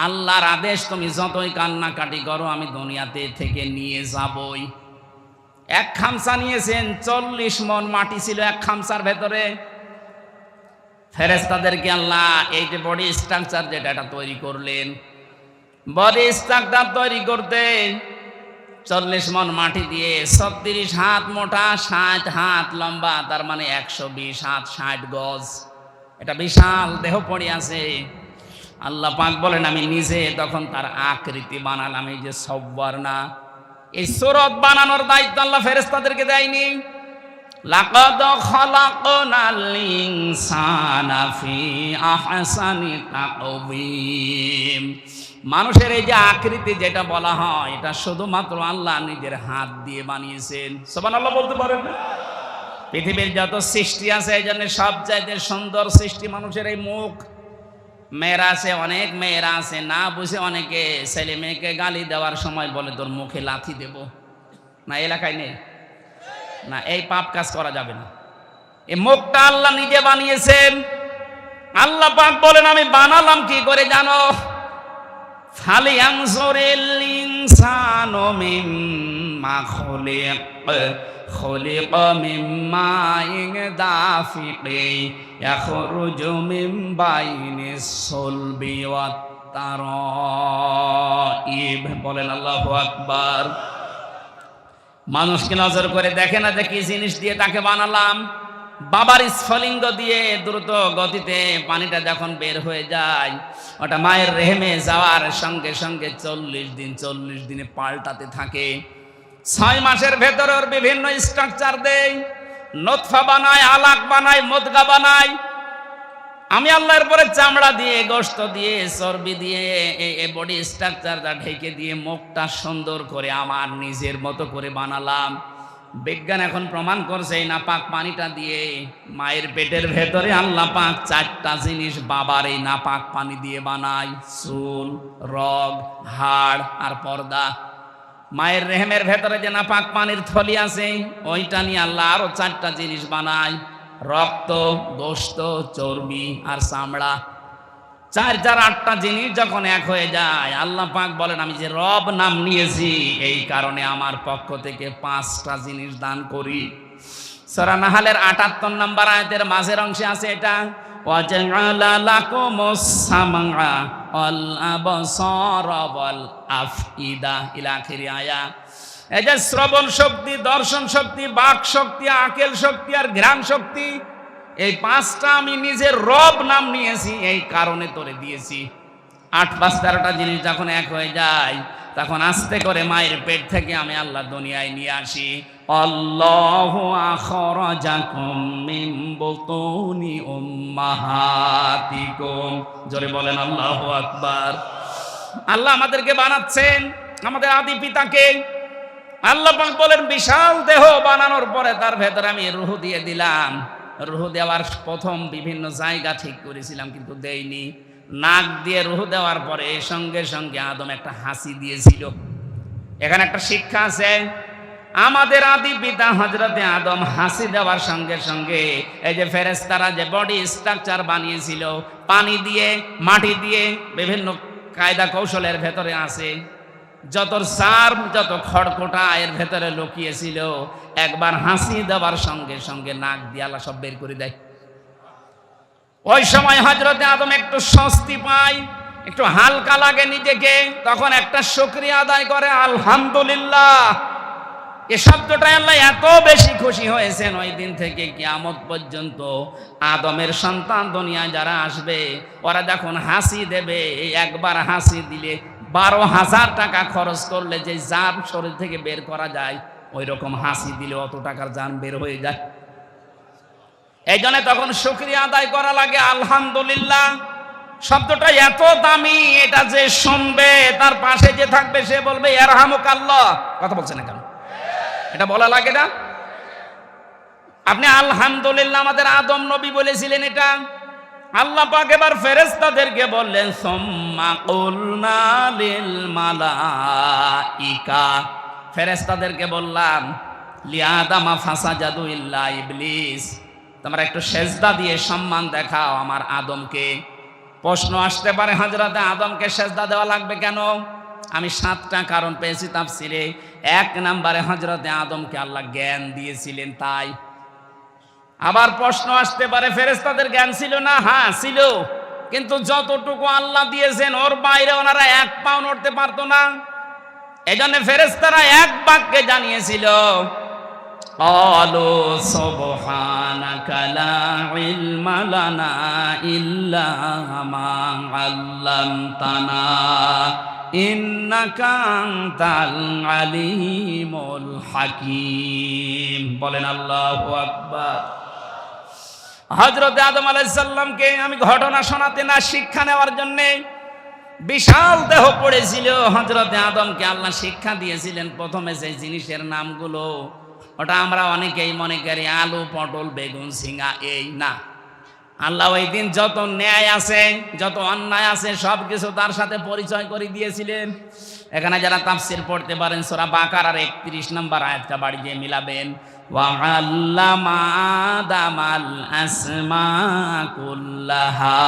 আল্লাহর আদেশ, তুমি যতই কান্নাকাটি করো আমি দুনিয়াতে থেকে নিয়ে যাবই। এক খামসা নিয়েছেন, 40 মণ মাটি ছিল এক খামসার ভেতরে। ফেরেশতাদেরকে আল্লাহ এই যে বডি স্ট্রাকচার যেটা এটা তৈরি করলেন, বডি স্ট্রাকচার তৈরি করতে 40 মণ মাটি দিয়ে 36 হাত মোটা, 60 হাত লম্বা, তার মানে 120 হাত 60 গজ। এটা বিশাল দেহ পড়ে আছে। আল্লাহ পাক বলেন, আমি নিজে তখন তার আকৃতি বানালাম। এই যে সব্বার না, এই সূরত বানানোর দায়িত্ব আল্লাহ ফেরেশতাদেরকে দেয়নি। লাকাদ খালাকনাল ইনসানা ফি আহসানি তাকওয়িম। মানুষের এই যে আকৃতি যেটা বলা হয়, এটা শুধুমাত্র আল্লাহ নিজের হাত দিয়ে বানিয়েছেন। সুবহানাল্লাহ বলতে পারেন? পৃথিবীর যত সৃষ্টি আছে, এই জন্য সবচাইতে সুন্দর সৃষ্টি মানুষের এই মুখ। মেয়েরা আছে, অনেক মেয়েরা আছে, না বুঝে অনেকে ছেলে মেয়েকে গালি দেওয়ার সময় বলে তোর মুখে লাথি দেব। না, এলাকায় নেই না, এই পাপ কাজ করা যাবে না। এই মুখটা আল্লাহ নিজে বানিয়েছেন। আল্লাহ পাক বলেন, আমি বানালাম কি করে জানো? ফালিয়ানজুরিল ইনসানু মিম্মা খুলিক, খুলিকা মিন মাইন দাফিকিন ইয়াখরুজু মিন বাইনিস সুলবি ওয়াত তারাইব। বলেন আল্লাহু আকবার। মানুষকে নজর করে দেখে না যে কি জিনিস দিয়ে তাকে বানালাম। বাবার স্ফলিঙ্গ দিয়ে দ্রুত গতিতে পানিটা যখন বের হয়ে যায়, ওটা মায়ের রেহেমে যাওয়ার সঙ্গে সঙ্গে 40 দিনে পাল্টাতে থাকে। 6 মাসের ভেতরে ওর বিভিন্ন স্ট্রাকচার দেয়। নতফা বানায়, আলাক বানায়, মুদগা বানায়। আমি আল্লাহর পরে চামড়া দিয়ে, গোশত দিয়ে, চর্বি দিয়ে এই বডি স্ট্রাকচারটা ঢেকে দিয়ে মুখটা সুন্দর করে আমার নিজের মতো করে বানালাম। বিজ্ঞান এখন প্রমাণ করছে এই নাপাক পানিটা দিয়ে মায়ের পেটের ভেতরে আল্লাহ পাক 4টা জিনিস বাবার এই নাপাক পানি দিয়ে বানায়: চুল, রগ, হাড় আর পর্দা। মায়ের রেহেমের ভেতরে যে নাপাক পানির থলি আছে, ওইটা নিয়ে আল্লাহ আরো 4টা জিনিস বানায়: রক্ত, গোশত, চর্বি আর চামড়া। 4 8টা জিনিস যখন এক হয়ে যায়, আল্লাহ পাক বলেন, আমি যে রব নাম নিয়েছি এই কারণে আমার পক্ষ থেকে 5টা জিনিস দান করি। সূরা নাহলের 78 নম্বর আয়াতের মাঝের অংশে আছে এটা, ওয়াজআলা লাকুমুস সামআ ওয়াল আবসারা ওয়াল আফইদা ইলা আখিরি আয়া। এই যে শ্রবণ শক্তি, দর্শন শক্তি, বাক শক্তি, আকেল শক্তি আর ঘ্রাণ শক্তি, এই 5টা আমি নিজের রব নাম নিয়েছি এই কারণে তোরে দিয়েছি। 8 5 13টা জিনিস যখন এক হয়ে যায়, তখন আস্তে করে মায়ের পেট থেকে আমি আল্লাহ দুনিয়ায় নিয়ে আসি। আল্লাহু আখরাজাকুম মিন বুতুনি উম্মাহাতিকুম। জোরে বলেন আল্লাহু আকবার। আল্লাহ আমাদেরকে বানাচ্ছেন, আমাদের আদি পিতাকে। আল্লাহ পাক বলেন, বিশাল দেহ বানানোর পরে তার ভেতরে আমি রূহ দিয়ে দিলাম। রূহ দেওয়ার প্রথম বিভিন্ন জায়গা ঠিক করেছিলাম, কিন্তু দেইনি। নাক দিয়ে রূহ দেওয়ার পরে সঙ্গে সঙ্গে আদম একটা হাসি দিয়েছিল। এখানে একটা শিক্ষা আছে, আমাদের আদি পিতা হযরতে আদম হাসি দেওয়ার সঙ্গে সঙ্গে এই যে ফেরেশতারা যে বডি স্ট্রাকচার বানিয়েছিল পানি দিয়ে মাটি দিয়ে বিভিন্ন কায়দা কৌশলের ভেতরে আছে, যত সার্ম যত খড়কোটা এর ভেতরে লুকিয়েছিল, একবার হাসি দেওয়ার সঙ্গে সঙ্গে নাক দিয়ে আল্লাহ সব বের করে দেয়। ওই সময় হযরতে আদম একটু স্বস্তি পায়, একটু হালকা লাগে নিজেকে, তখন একটা শুকরিয়া আদায় করে আলহামদুলিল্লাহ। এই শব্দটাই আল্লাহ এত বেশি খুশি হয়েছেন ওই দিন থেকে কিয়ামত পর্যন্ত আদমের সন্তান দুনিয়ায় যারা আসবে ওরা যখন হাসি দেবে, একবার হাসি দিলে 12,000 টাকা খরচ করলে যে জান শরীর থেকে বের করা যায়, ওই রকম হাসি দিলে অত টাকার জান বের হয়ে যায়। এই জন্য তখন শুকরিয়া আদায় করা লাগে আলহামদুলিল্লাহ। শব্দটা এত দামি, এটা যে শুনবে তার পাশে যে থাকবে সে বলবে ইয়ারহামুকাল্লাহ। কথা বলছেন না কেন? এটা বলা লাগে না? আপনি আলহামদুলিল্লাহ, আমাদের আদম নবী বলেছিলেন এটা। আল্লাহ পাক এবার ফেরেশতাদেরকে বললেন সুম্মা কুলনা লিল মালাইকা, ফেরেশতাদেরকে বললাম লিআদামা ফাসাজাদু ইল্লা ইবলিস, তোমরা একটু সেজদা দিয়ে সম্মান দেখাও আমার আদমকে। প্রশ্ন আসতে পারে হযরতে আদমকে সেজদা দেওয়া লাগবে কেন? আমি 7টা কারণ পেয়েছি তাফসিরে। 1 নম্বরে হযরতে আদমকে আল্লাহ জ্ঞান দিয়েছিলেন তাই। আবার প্রশ্ন আসতে পারে ফেরেশতাদের জ্ঞান ছিল না? হ্যাঁ ছিল, কিন্তু যতটুকু আল্লাহ দিয়েছেন ওর বাইরে ওনারা 1 পাও নড়তে পারতো না। এজন্য ফেরেশতারা এক বাক্যে জানিয়েছিল ক্বালু সুবহানাকা লা ইলমা লানা ইল্লা মা আল্লামতানা ইন্নাকা আনতাল আলিমুল হাকীম। বলেন আল্লাহু আকবার। হযরত আদম আলাইহিস সালামকে আমি ঘটনা শোনাতে না, শিক্ষা নেওয়ার জন্য বিশাল দেহ পড়েছিল। হযরতে আদমকে আল্লাহ শিক্ষা দিয়েছিলেন প্রথমে যে জিনিসের নামগুলো, ওটা আমরা অনেকেই মনে করি আলু, পটল, বেগুন, ঝিঙ্গা, এই না। আল্লাহ ওই দিন যত ন্যায় আছে, যত অন্যায় আছে, সব কিছু তার সাথে পরিচয় করে দিয়েছিলেন। এখানে যারা তাফসীর পড়তে পারেন সূরা বাকারার 31 নম্বর আয়াতটা বাড়ি দিয়ে মিলাবেন। ওয়া আল্লামা আদামাল আসমা কুল্লাহা,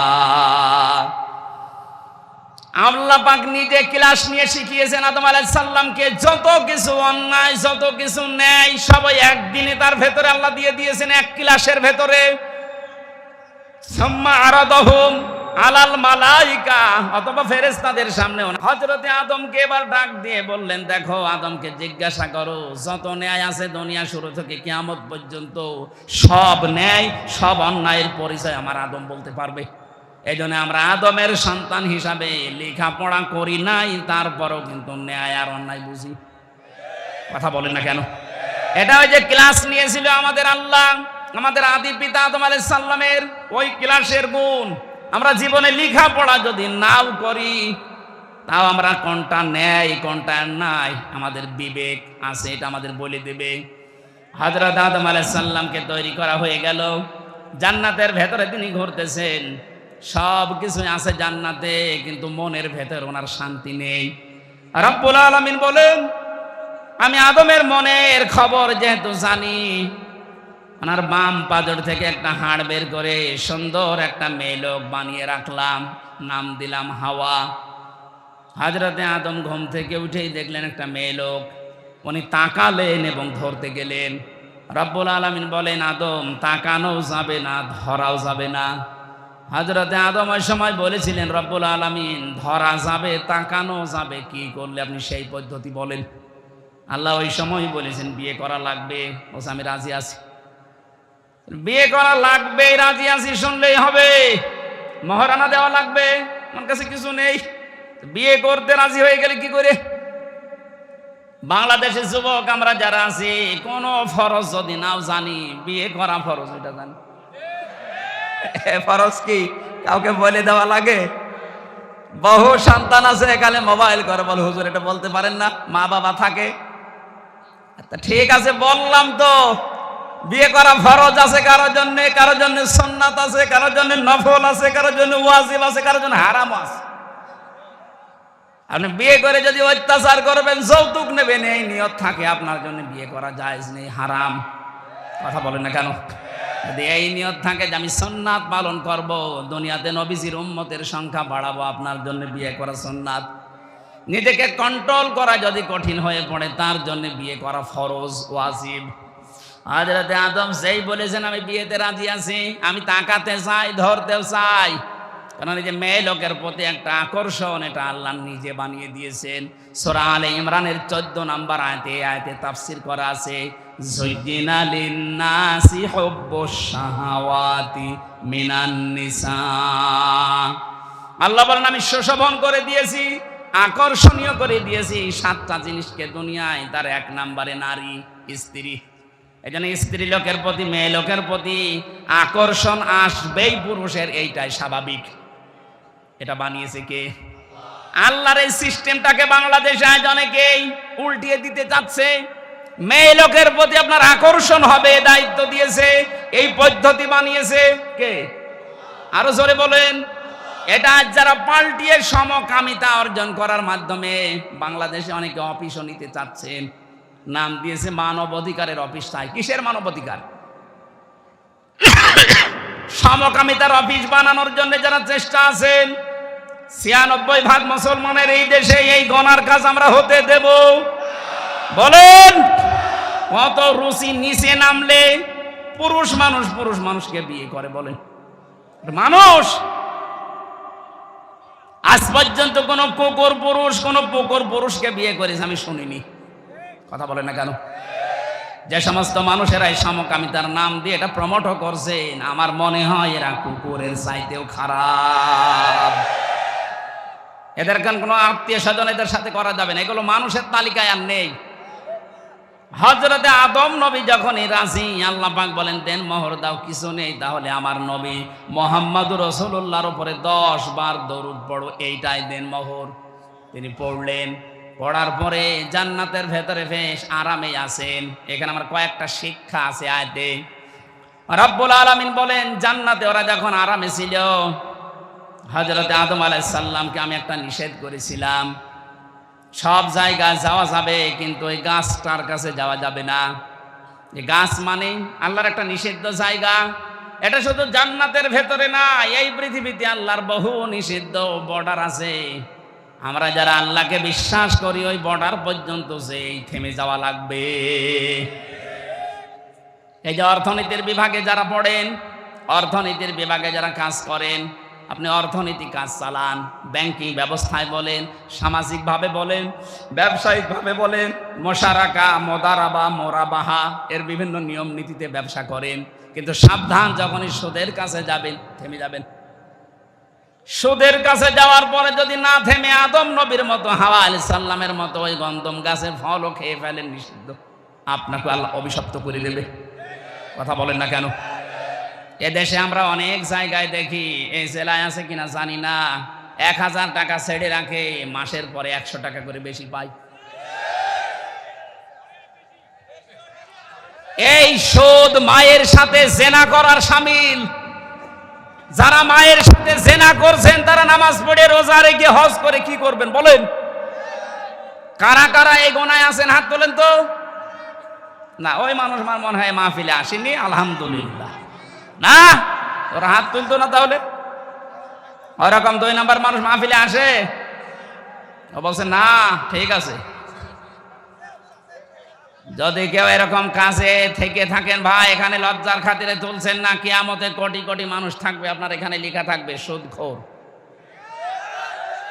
আল্লাহ পাক নিজে ক্লাস নিয়ে শিখিয়েছেন আদম আলাইহিস সালামকে যত কিছু অন্যায়, যত কিছু ন্যায়, সবাই একদিনে তার ভেতরে আল্লাহ দিয়ে দিয়েছেন, এক ক্লাসের ভেতরে। সুম্মা আরাদাহুম আলাল মালাইকা, অথবা ফেরেশতাদের সামনে হযরতে আদমকে এবার ডাক দিয়ে বললেন দেখো, আদমকে জিজ্ঞাসা করো যত ন্যায় আছে দুনিয়া শুরু থেকে কিয়ামত পর্যন্ত, সব ন্যায় সব অন্যায়ের পরিচয় আমার আদম বলতে পারবে। এই জন্য আমরা আদমের সন্তান হিসাবে লেখাপড়া করি নাই, তারপরও কিন্তু ন্যায় আর অন্যায় বুঝি। কথা বলেন না কেন? এটা ওই যে ক্লাস নিয়েছিল আমাদের আল্লাহ, আমাদের আদি পিতা আদম আলাইহিস সালামের ওই ক্লাসের গুণ আমরা জীবনে লেখাপড়া যদি নাও করি, তাও আমরা কোনটা ন্যায় কোনটা অন্যায় আমাদের বিবেক আছে, এটা আমাদের বলে দেবে। হযরত আদম আলাইহিস সালামকে তৈরি করা হয়ে গেল, জান্নাতের ভেতরে তিনি ঘুরতেছেন, সব কিছু আছে জান্নাতে, কিন্তু মনের ভেতর ওনার শান্তি নেই। রব্বুল আলামিন বলেন আমি আদমের মনের খবর যেহেতু জানি, ওনার বাম পাজর থেকে একটা হাড় বের করে সুন্দর একটা মেয়ে লোক বানিয়ে রাখলাম, নাম দিলাম হাওয়া। হযরতে আদম ঘুম থেকে উঠেই দেখলেন একটা মেয়ে লোক, উনি তাকালেন এবং ধরতে গেলেন। রব্বুল আলামিন বলেন আদম তাকানো যাবে না, ধরাও যাবে না। হযরতে আদম ওই সময় বলেছিলেন রব্বুল আলামিন ধরা যাবে, তাকানো যাবে, কি করলে আপনি সেই পদ্ধতি বলেন। আল্লাহ ওই সময় বলেছেন বিয়ে করা লাগবে। বলছে আমি রাজি আছি। বিয়ে করা লাগবে, রাজি আছি শুনলেই হবে? মহারানা দেওয়া লাগবে? আমার কাছে কিছু নেই। বিয়ে করতে রাজি হয়ে গেলে কি করে? বাংলাদেশের যুবক আমরা যারা আছি, কোন ফরজ যদি নাও জানি, বিয়ে করা ফরজ এটা জানি। ফরজ কি কাউকে বলে দেওয়া লাগে? বহু সন্তান আছে এখানে মোবাইল করে বলে হুজুর এটা বলতে পারেন না, মা বাবা থাকে। ঠিক আছে বললাম তো, বিয়ে করা ফরজ আছে কারোর জন্য, কারোর জন্য সুন্নাত আছে, কারোর জন্য নফল আছে, কারোর জন্য ওয়াজিব আছে, কারোর জন্য হারাম আছে। আপনি বিয়ে করে যদি অত্যাচার করবেন, যৌতুক নেবেন, এই নিয়ত থাকে, আপনার জন্য বিয়ে করা জায়েজ নেই, হারাম। কথা বলেন না কেন? যদি এই নিয়ত থাকে যে আমি সুন্নাত পালন করব, দুনিয়াতে নবীজির উম্মতের সংখ্যা বাড়াবো, আপনার জন্য বিয়ে করা সুন্নাত। নিজেকে কন্ট্রোল করা যদি কঠিন হয়ে পড়ে, তার জন্য বিয়ে করা ফরজ, ওয়াজিব। হযরত আদম যেই বলেছেন আমি বিয়েতে রাজি আছি, আমি তাকাতে চাই, ধরতেও চাই, কারণ এই যে মেয়ে লোকের প্রতি একটা আকর্ষণ, এটা আল্লাহ নিজে বানিয়ে দিয়েছেন। সূরা আলে ইমরানের 14 নম্বর আয়াতে তাফসীর করা আছে, যুযিনা লিন-নাসি হুব্বুশ শাহাওয়াতি মিনান নিসা। আল্লাহ বলেন আমি সুশোভন করে দিয়েছি, আকর্ষণীয় করে দিয়েছি 7টা জিনিসকে দুনিয়ায়, তার 1 নম্বরে নারী, স্ত্রী। এজন্য স্ত্রী লোকের প্রতি, মেয়ে লোকের প্রতি আকর্ষণ আসবেই পুরুষের, এইটাই স্বাভাবিক। এটা বানিয়েছে কে? আল্লাহর এই সিস্টেমটাকে বাংলাদেশে আজ অনেকেই উল্টিয়ে দিতে চাচ্ছে। মেয়ে লোকের প্রতি আপনার আকর্ষণ হবে, দায়িত্ব দিয়েছে, এই পদ্ধতি বানিয়েছে কে? আরো জোরে বলেন। এটা যারা পাল্টিয়ে সমকামিতা অর্জন করার মাধ্যমে বাংলাদেশে অনেকে অফিসও নিতে চাচ্ছেন, নাম দিয়েছে মানব অধিকারের অফিস। তাই কিসের মানব অধিকার? সমকামিতার অফিস বানানোর জন্য যারা চেষ্টা আছেন, 96% মুসলমানের এই দেশে এই গনার কাজ আমরা হতে দেব? বলেন। কত রুচি নিচে নামলে পুরুষ মানুষকে বিয়ে করে, বলেন। মানুষ আজ পর্যন্ত কোন কুকুর পুরুষকে বিয়ে করেছে আমি শুনিনি। কথা বলেন না কেন? যে সমস্ত মানুষেরা এই সমকামিতার নাম দিয়ে এটা প্রমোটও করছেন, আমার মনে হয় এরা কুকুরের চাইতেও খারাপ। এদের কোনো আত্মীয় স্বজন এদের সাথে করা যাবে না, এগুলো মানুষের তালিকায় আর নেই। হযরতে আদম নবী যখনই রাজি, আল্লাহ পাক বলেন দেন মোহর দাও, কিছু নেই, তাহলে আমার নবী মুহাম্মদুর রাসূলুল্লাহর উপরে 10 বার দরুদ পড়ো, এইটাই দেন মোহর। তিনি পড়লেন, পড়ার পরে জান্নাতের ভেতরে বেশ আরামে আছেন। এখানে আমার কয়েকটা শিক্ষা আছে আয়াতে। রব্বুল আলামিন বলেন জান্নাতে ওরা যখন আরামে ছিল, হযরতে আদম আলাইহিস সালামকে আমি একটা নিষেধ করেছিলাম, সব জায়গায় যাওয়া যাবে কিন্তু ওই গাছটার কাছে যাওয়া যাবে না। এই গাছ মানে আল্লাহর একটা নিষিদ্ধ জায়গা। এটা শুধু জান্নাতের ভেতরে না, এই পৃথিবীতে আল্লাহর বহু নিষিদ্ধ বর্ডার আছে। আমরা যারা আল্লাহকে বিশ্বাস করি, ওই বর্ডার পর্যন্ত যেই থেমে যাওয়া লাগবে। এই যে অর্থনীতির বিভাগে যারা পড়েন, অর্থনীতির বিভাগে যারা কাজ করেন, আপনি অর্থনীতি কাজ চালান, ব্যাংকিং ব্যবস্থায় বলেন, সামাজিকভাবে বলেন, ব্যবসায়িকভাবে বলেন, মোশারাকা, মোদারাবা, মোরাবাহা, এর বিভিন্ন নিয়ম নীতিতে ব্যবসা করেন, কিন্তু সাবধান, যখনই সুদের কাছে যাবেন থেমে যাবেন। সুদের কাছে যাওয়ার পরে যদি না থেমে আদম নবীর মতো, হাওয়া আলাইহিস সালামের মতো ওই গন্ধম গাছের ফলও খেয়ে ফেলেন, নিষিদ্ধ, আপনাকে আল্লাহ অভিশপ্ত করে দেবে। কথা বলেন না কেন? এদেশে আমরা অনেক জায়গায় দেখি, এই জেলায় আছে কিনা জানি না, 1000 টাকা ছেড়ে রাখে, মাসের পরে 100 টাকা করে বেশি পায়। এই সুদ মায়ের সাথে জেনা করার শামিল। যারা মায়ের সাথে জেনা করছেন তারা নামাজ পড়ে, রোজা রেখে, হজ করে কি করবেন বলেন? কারা কারা এই গোনায় আছেন হাত তোলেন তো। না, ওই মানুষ আমার মনে হয় মাহফিলে আসেনি, আলহামদুলিল্লাহ। না, ওরা হাত তুলতো না তাহলে? ওরকম 2 নাম্বার মানুষ মাহফিলে আসে? ও বলছে না, ঠিক আছে। যদি কেউ এরকম কাজে থেকে থাকেন, ভাই এখানে লজ্জার খাতিরে তুলছেন না, কিয়ামতে কোটি কোটি মানুষ থাকবে, আপনার এখানে লেখা থাকবে সুদখোর।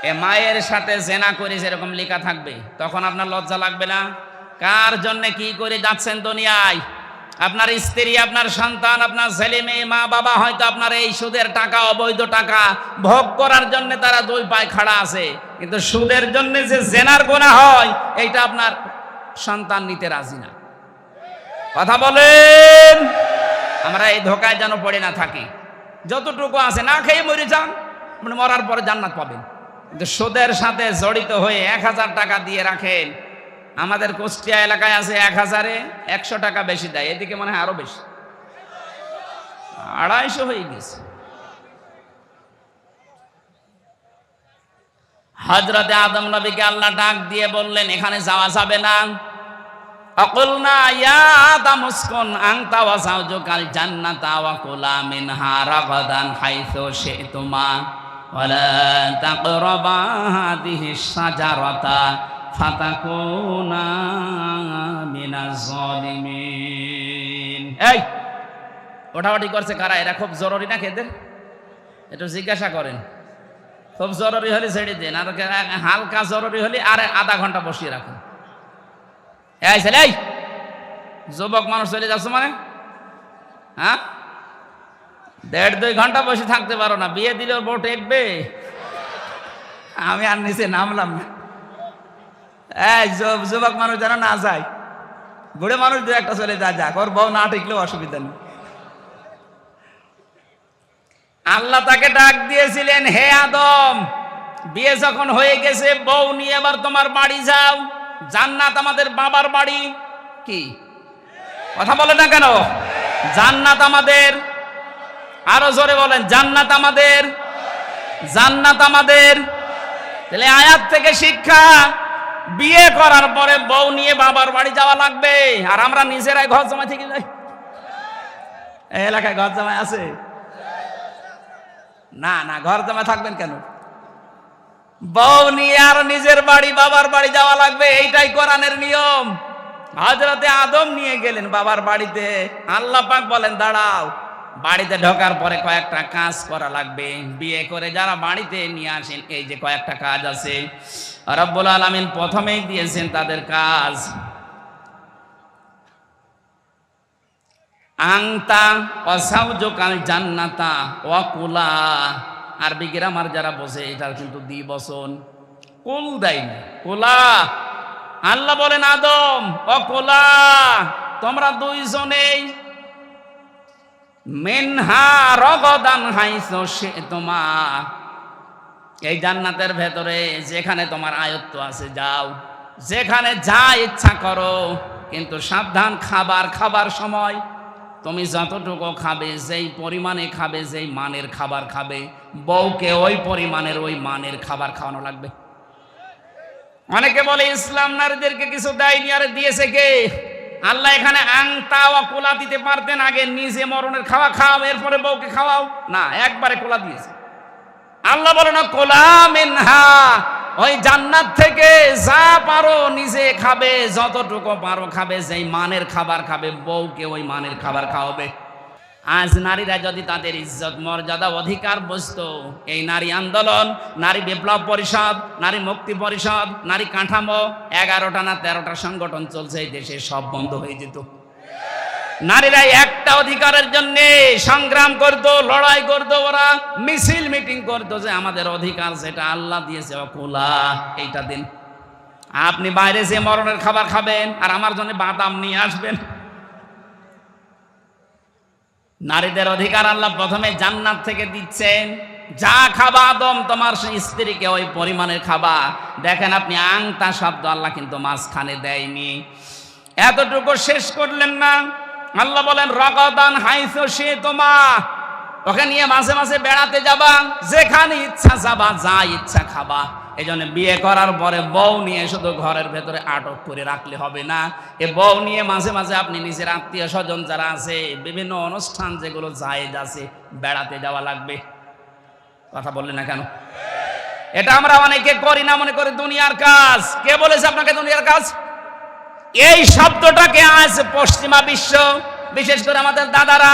এ মায়ের সাথে জেনা করেছে এরকম লেখা থাকবে, তখন আপনার লজ্জা লাগবে না? কার জন্য কি করে যাচ্ছেন দুনিয়ায়? আপনার স্ত্রী, আপনার সন্তান, আপনার ছেলে মেয়ে, মা বাবা হয়তো আপনার এই সুদের টাকা, অবৈধ টাকা ভোগ করার জন্য তারা 2 পায়ে খাড়া আছে, কিন্তু সুদের জন্য যে জেনার গুনাহ হয়, এইটা আপনার সন্তান নিতে রাজি না। কথা বলেন। আমরা এই ধোকায় যেন পড়ে না থাকি। যতটুকু আছে না খেয়ে মরে যান, আপনি মরার পরে জান্নাত পাবেন, কিন্তু সুদের সাথে জড়িত হয়ে 1000 টাকা দিয়ে রাখেন। আমাদের কুষ্টিয়া এলাকায় আছে 1000-এ 100 টাকা বেশি দেয়, এদিকে মনে হয় আরো বেশি, 250 হয়ে গেছে। হযরতে আদম নবীকে আল্লাহ ডাক দিয়ে বললেন এখানে যাওয়া যাবে না। আকুলনা ইয়া আদম উসকুন আনতা ওয়া যাওজুকাল জান্নাতা ওয়া কুলা মিনহা রাগাদান হাইসু শি'তুমা ওয়া লা তাকরাবা হাযিহিশ শাজারাতা ফাতাকুনা মিনাজ জালিমিন। এই ওঠাওঠি করছে কারা? এরা খুব জরুরি না খেতে? একটু জিজ্ঞাসা করেন। খুব জরুরি হলে ছেড়ে দেন, আর হালকা জরুরি হলে আর আধা ঘন্টা বসিয়ে রাখুন। এই ছেলে, এই যুবক মানুষ চলে যাচ্ছে মানে, হ্যাঁ 1.5-2 ঘন্টা বসে থাকতে পারো না? বিয়ে দিলেও বউ টেকবে? আমি আর নিচে নামলাম না। এই যুবক মানুষ যেন না যায়, বুড়ো মানুষ 2-1টা চলে যায়, যাক, ওর বউ না টিকলেও অসুবিধা নেই। আল্লাহ তাকে ডাক দিয়েছিলেন, হে আদম, বিয়ে যখন হয়ে গেছে বউ নিয়ে এবার তোমার বাড়ি যাও। জান্নাত আমাদের বাবার বাড়ি। কি কথা বলে না কেন? জান্নাত আমাদের। আরো জোরে বলেন, জান্নাত আমাদের, জান্নাত আমাদের। তাহলে আয়াত থেকে শিক্ষা, বিয়ে করার পরে বউ নিয়ে বাবার বাড়ি যাওয়া লাগবে। আর আমরা নিজেরাই ঘর জমা থেকে যাই। এই এলাকায় ঘর জমায় আছে? না না, ঘর জমা থাকবেন কেন? বউ নিয়ে আর নিজের বাড়ি বাবার বাড়ি যাওয়া লাগবে, এইটাই কোরআনের নিয়ম। হযরতে আদম নিয়ে গেলেন বাবার বাড়িতে। আল্লাহ পাক বলেন দাঁড়াও, বাড়িতে ঢোকার পরে কয়েকটা কাজ করা লাগবে। বিয়ে করে যারা বাড়িতে নিয়ে আসেন, এই যে কয়েকটা কাজ আছে রব্বুল আলামিন প্রথমেই দিয়েছেন তাদের কাজ। আংতা অসাউজুকাল জান্নাতা ওয়া কুলা। আরবি গ্রামার যারা বোঝে এটার কিন্তু দ্বিবচন, কুল দেয়নি, কুলা। আল্লাহ বলেন আদম ও কুলা, তোমরা দুইজনেই মিনহা রগদান হাইসু শি'তুমা, এই জান্নাতের ভেতরে যেখানে তোমার আয়ত্ত আছে যাও, যেখানে যা ইচ্ছা করো, কিন্তু সাবধান, খাবার সময় তুমি যতটুকু খাবে, যেই পরিমাণে খাবে, যেই মানের খাবার খাবে, বউকে ওই পরিমাণের ওই মানের খাবার খাওয়ানো লাগবে। অনেকে বলে ইসলাম নারীদেরকে কিছু দেয়নি, আরে দিয়েছে কে? আল্লাহ এখানে আংতা ওয়া কুলা দিতে পারতেন, আগে নিজে মরণের খাওয়া খাও, এরপরে বউকে খাওয়াও। না, একবারে কোলা দিয়েছে। আল্লাহ বলে না কোলা মিনহা, ওই জান্নাত থেকে যা পারো নিজে খাবে, যতটুকু পারো খাবে, যেই মানের খাবার খাবে, বউকে ওই মানের খাবার খাওয়াবে। আজ নারীরা যদি তাদের ইজ্জত মর্যাদা অধিকার বুঝতো, এই নারী আন্দোলন, নারী বিপ্লব পরিষদ, নারী মুক্তি পরিষদ, নারী কাঠামো, 11টা না 13টা সংগঠন চলছে এই দেশে, সব বন্ধ হয়ে যেত। নারীরা একটা অধিকারের জন্য সংগ্রাম করতো, লড়াই করতো, ওরা মিছিল মিটিং করতো যে আমাদের অধিকার যেটা আল্লাহ দিয়েছে ওকুলা, এইটা দিন। আপনি বাইরে যে মরণের খাবার খাবেন আর আমার জন্য বাদাম নিয়ে আসবেন। নারীদের অধিকার আল্লাহ প্রথমে জান্নাত থেকে দিচ্ছেন, যা খাবা আদম তোমার স্ত্রীকে ওই পরিমাণের খাবা। দেখেন আপনি আংতা শব্দ আল্লাহ কিন্তু মাঝখানে দেয়নি। এতটুকু শেষ করলেন না, আল্লাহ বলেন রগদান হাইসু শি'তুমা, ওকে নিয়ে মাঝে মাঝে বেড়াতে যাবা, যেখানে ইচ্ছা যাবা, যা ইচ্ছা খাবা। এই জন্য বিয়ে করার পরে বউ নিয়ে শুধু ঘরের ভেতরে আটক করে রাখলে হবে না, এ বউ নিয়ে মাঝে মাঝে আপনি নিজের আত্মীয় স্বজন যারা আছে, বিভিন্ন অনুষ্ঠান যেগুলো জায়েজ আছে, বেড়াতে যাওয়া লাগবে। কথা বললেন না কেন? এটা আমরা অনেকে করি না, মনে করি দুনিয়ার কাজ। কে বলেছে আপনাকে দুনিয়ার কাজ? এই শব্দটাকে আজ পশ্চিমা বিশ্ব, বিশেষ করে আমাদের দাদারা,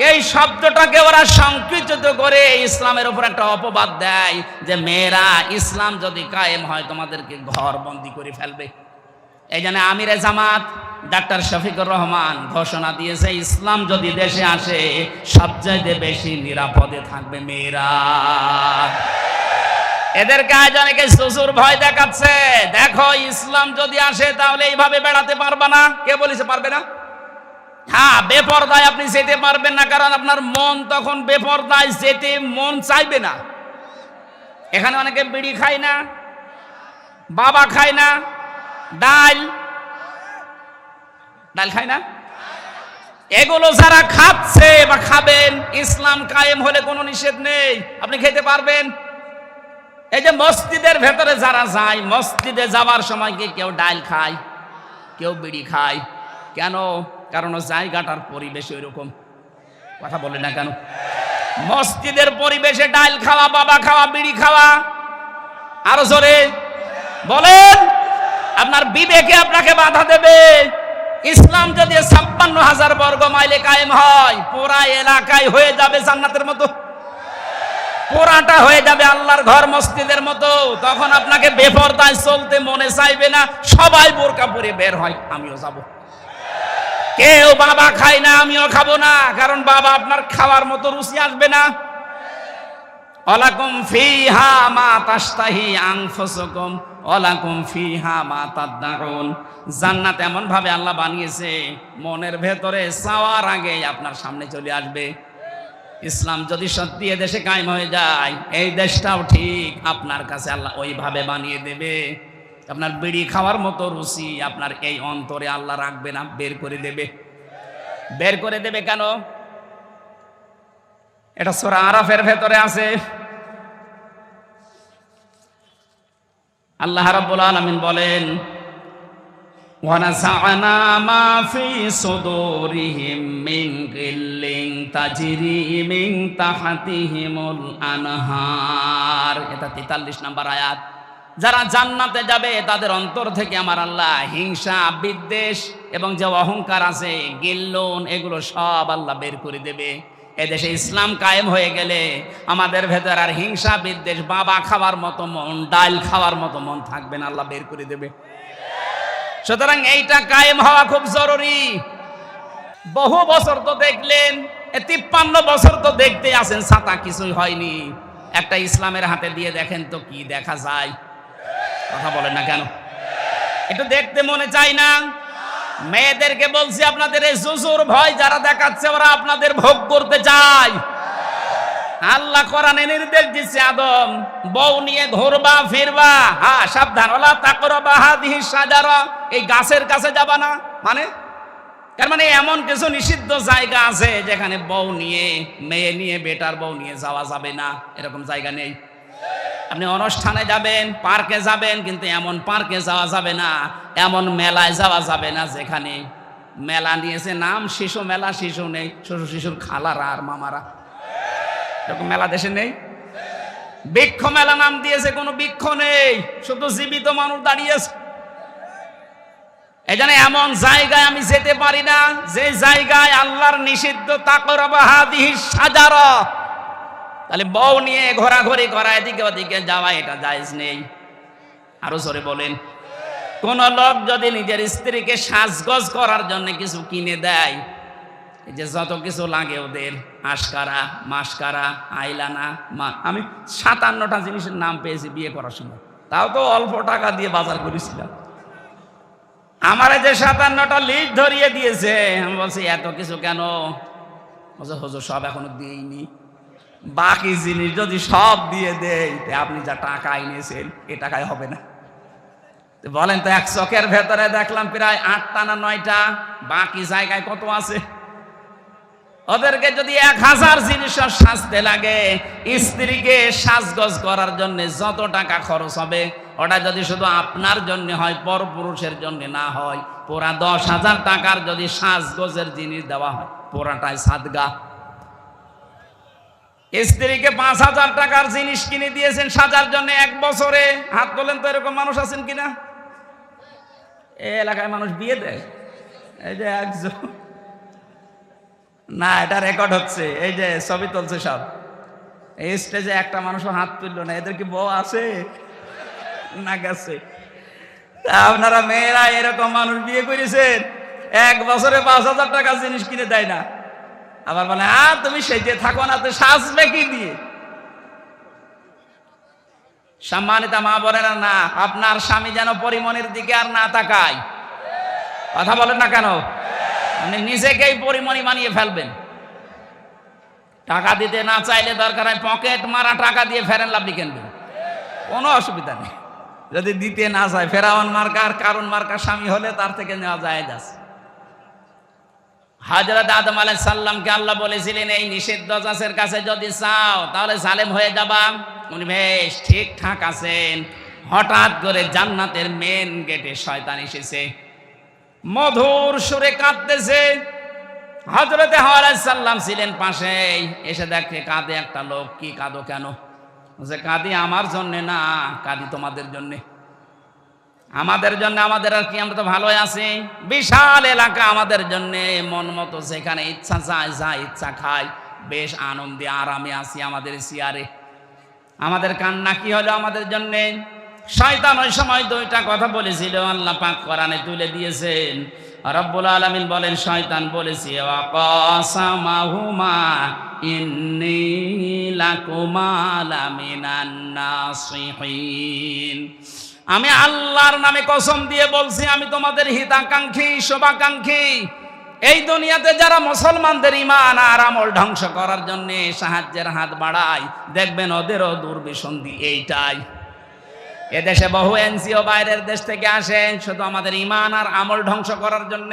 এই শব্দটাকে ওরা সংকুচিত করে ইসলামের উপর একটা অপবাদ দেয় যে মেয়েরা ইসলাম যদি কায়েম হয় তোমাদেরকে ঘর বন্দি করে ফেলবে। এই জন্য আমিরে জামাত ডাক্তার শফিকুর রহমান ঘোষণা দিয়েছে, ইসলাম যদি দেশে আসে সবচেয়ে বেশি নিরাপদে থাকবে মেয়েরা। এদেরকে আজ অনেকে শ্বশুর ভয় দেখাচ্ছে, দেখো ইসলাম যদি আসে তাহলে এইভাবে বেড়াতে পারবে না। কে বলেছে পারবে না? হ্যাঁ, বেপরদায় আপনি যেতে পারবেন না, কারণ আপনার মন তখন বেপরদায় যেতে মন চাইবে না। এখানে অনেকে বিড়ি খায় না, বাবা খায় না, ডাল খায় না। এগুলো যারা খাচ্ছে বা খাবেন, ইসলাম কায়েম হলে কোনো নিষেধ নেই, আপনি খেতে পারবেন। এই যে মসজিদের ভেতরে যারা যায়, মসজিদে যাওয়ার সময় কি কেউ ডাল খায়, কেউ বিড়ি খায়? কেন? কারণ জায়গাটার পরিবেশ ওইরকম। কথা বলে না কেন? মসজিদের পরিবেশে ডাল খাওয়া, বাবা খাওয়া, বিড়ি খাওয়া, আরো জোরে বলেন। আপনার বিবেকে আপনাকে বাধা দেবে। ইসলাম যদি 56,000 বর্গ মাইলে কায়েম হয়, পুরা এলাকায় হয়ে যাবে জান্নাতের মতো, পুরাটা হয়ে যাবে আল্লাহর ঘর মসজিদের মতো। তখন আপনাকে বেপরদায় চলতে মনে চাইবে না, সবাই বোরকা পরে বের হয়, আমিও যাব। কেউ বাবা খায় না, আমিও খাবো না, কারণ বাবা আপনার খাওয়ার মতো রুচি আসবে না। ওয়ালাকুম ফিহা মা তাশতাহি আনফুসুকুম ওয়ালাকুম ফিহা মা তাদউন। জান্নাত এমন ভাবে আল্লাহ বানিয়েছে, মনের ভেতরে চাওয়ার আগে আপনার সামনে চলে আসবে। ইসলাম যদি সত্যি এ দেশে কায়েম হয়ে যায়, এই দেশটাও ঠিক আপনার কাছে আল্লাহ ওইভাবে বানিয়ে দেবে। আপনার বিড়ি খাওয়ার মতো রুচি আপনার এই অন্তরে আল্লাহ রাখবে না, বের করে দেবে। বের করে দেবে কেন? এটা সূরা আরাফের ভেতরে আছে। আল্লাহ রাব্বুল আলামিন বলেন, ওয়ানাযা'না মা ফি সুদুরিহিম মিন গিল্লিন তাজরি মিন তাহতিহিমুল আনহার। এটা 43 নম্বর আয়াত। যারা জান্নাতে যাবে তাদের অন্তর থেকে আমার আল্লাহ হিংসা, বিদ্বেষ এবং যে অহংকার আছে, গিল্লুন, এগুলো সব আল্লাহ বের করে দেবে। এদেশে ইসলাম কায়েম হয়ে গেলে আমাদের ভেতর আর হিংসা, বিদ্বেষ, বাবা খাওয়ার মতো মন, ডাল খাওয়ার মতো মন থাকবে না, আল্লাহ বের করে দেবে। সুতরাং এইটা কায়েম হওয়া খুব জরুরি। বহু বছর তো দেখলেন, 53 বছর তো দেখতে আছেন, ছাতা কিছুই হয়নি। একটা ইসলামের হাতে দিয়ে দেখেন তো কি দেখা যায়? কথা বলেন না কেন? একটু দেখতে মনে চায় না? মেয়েদেরকে বলছি, আপনাদের এই জুজুর ভয় যারা দেখাচ্ছে, ওরা আপনাদের ভোগ করতে চায়। আল্লাহ কোরআনে নির্দেশ দিচ্ছে, আদম বউ নিয়ে ঘুরবা ফিরবা, হ্যাঁ সাবধান, ওয়ালা তাকরাবা হাদিহি শাজারা, এই গাছের কাছে যাবা না। মানে তার মানে এমন কিছু নিষিদ্ধ জায়গা আছে যেখানে বউ নিয়ে, মেয়ে নিয়ে, বেটার বউ নিয়ে যাওয়া যাবে না, এরকম জায়গা নেই। আপনি অনুষ্ঠানে যাবেন, পার্কে যাবেন, কিন্তু এমন পার্কে যাওয়া যাবে না, এমন মেলায় যাওয়া যাবে না যেখানে মেলা নিয়েছে নাম শিশু মেলা, শিশু নেই, শিশুর খালারা আর মামারা, এরকম মেলা দেশে নেই। বৃক্ষ মেলা নাম দিয়েছে, কোনো বৃক্ষ নেই, শুধু জীবিত মানুষ দাঁড়িয়েছে। এই জন্য এমন জায়গায় আমি যেতে পারি না যে জায়গায় আল্লাহর নিষিদ্ধ তাকরাবা হাদিহি শাজারা। তাহলে বউ নিয়ে ঘোরাঘুরি করা, এদিকে ওদিকে যাওয়া, এটা জায়েজ নেই। আরো জোরে বলেন। কোন লোক যদি নিজের স্ত্রীকে সাজগোজ করার জন্য কিছু কিনে দেয়, এই যে যত কিছু লাগে ওদের, আশকারা, মাসকারা, আইলানা, আমি 57টা জিনিসের নাম পেয়েছি বিয়ে করার সময়, তাও তো অল্প টাকা দিয়ে বাজার করেছিলাম। আমারে যে 57টা লিস্ট ধরিয়ে দিয়েছে, আমি বলছি এত কিছু কেন? বলছে হুজুর সব এখনো দিইনি, বাকি জিনিস যদি সব দিয়ে দেয়, আপনি যা টাকা এনেছেন এ টাকায় হবে না। বলেন তো, এক চকের ভেতরে দেখলাম প্রায় 8টা না 9টা, বাকি জায়গায় কত আছে? ওদেরকে যদি 1000 জিনিস সাজতে লাগে, স্ত্রীকে সাজগোজ করার জন্য যত টাকা খরচ হবে, ওটা যদি শুধু আপনার জন্য হয়, পরপুরুষের জন্য না হয়, পুরা 10,000 টাকার যদি সাজগোজের জিনিস দেওয়া হয়, পুরাটাই সাদগা। স্ত্রীকে 5,000 টাকার জিনিস কিনে দিয়েছেন সাজার জন্য 1 বছরে, হাত তোলেন তো, এরকম মানুষ আছেন কিনা? এই এলাকায় মানুষ বিয়ে দেয়, এই যে একজন, না এটা রেকর্ড হচ্ছে, এই যে ছবি তুলছে সব, এই স্টেজে একটা মানুষও হাত তুলল না। এদের কি বউ আছে না গেছে? আপনারা মেয়েরা এরকম মানুষ বিয়ে করেছেন, 1 বছরে 5,000 টাকার জিনিস কিনে দেয় না, আবার বলে হ্যাঁ তুমি সেজে থাকো না, তো সাজবে কি দিয়ে? সম্মানিতা মা বোনেরা, না আপনার স্বামী যেন পরিমণির দিকে আর না তাকায়। কথা বলেন না কেন? আপনি নিজেকেই পরিমণি বানিয়ে ফেলবেন। টাকা দিতে না চাইলে দরকার হয় পকেট মারা টাকা দিয়ে ফেরেন লাভলি কিনবেন, কোনো অসুবিধা নেই। যদি দিতে না চায়, ফেরাউন মার্কার, কারুন মার্কার স্বামী হলে তার থেকে নেওয়া যায় যাচ্ছে। হযরত আদম আলাইহিস সালামকে আল্লাহ বলেছিলেন, এই নিষিদ্ধ গাছের কাছে যদি চাও তাহলে জালেম হয়ে যাবা, উনি বেশ ঠিকঠাক আছেন, হঠাৎ করে জান্নাতের মেন গেটে শয়তান এসেছে, মধুর সুরে কাঁদতেছে। হযরতে হাওয়া আলাইহিস সালাম ছিলেন পাশেই, এসে দেখে কাঁদে একটা লোক। কি কাঁদো কেন? বলছে কাঁদি আমার জন্য না, কাঁদি তোমাদের জন্য। আমাদের জন্য? আমাদের আর কি, আমরা তো ভালোই আছি, বিশাল এলাকা আমাদের জন্য, মন মতো যেখানে ইচ্ছা যায় যা ইচ্ছা খাই, বেশ আনন্দে আরামে আছি আমাদের চেয়ারে। আমাদের কান্না কি হলো আমাদের জন্য? শয়তান ওই সময় দুইটা কথা বলেছিল, আল্লাহ পাক কোরআনে তুলে দিয়েছেন। রব্বুল আলামিন বলেন, শয়তান বলেছে ওয়াকাসামাহুমা ইন্নী লাকুমা লামিনান নাসিহিন। আমি আল্লাহর নামে কসম দিয়ে বলছি, আমি তোমাদের হিতাকাঙ্ক্ষী, শুভাকাঙ্ক্ষী। এই দুনিয়াতে যারা মুসলমানদের ঈমান আর আমল ধ্বংস করার জন্য সাহায্যের হাত বাড়ায়, দেখবেন ওদেরও দুর্বিসন্ধি এইটাই। এদেশে বহু এনজিও বাইরের দেশ থেকে আসেন শুধু আমাদের ঈমান আর আমল ধ্বংস করার জন্য।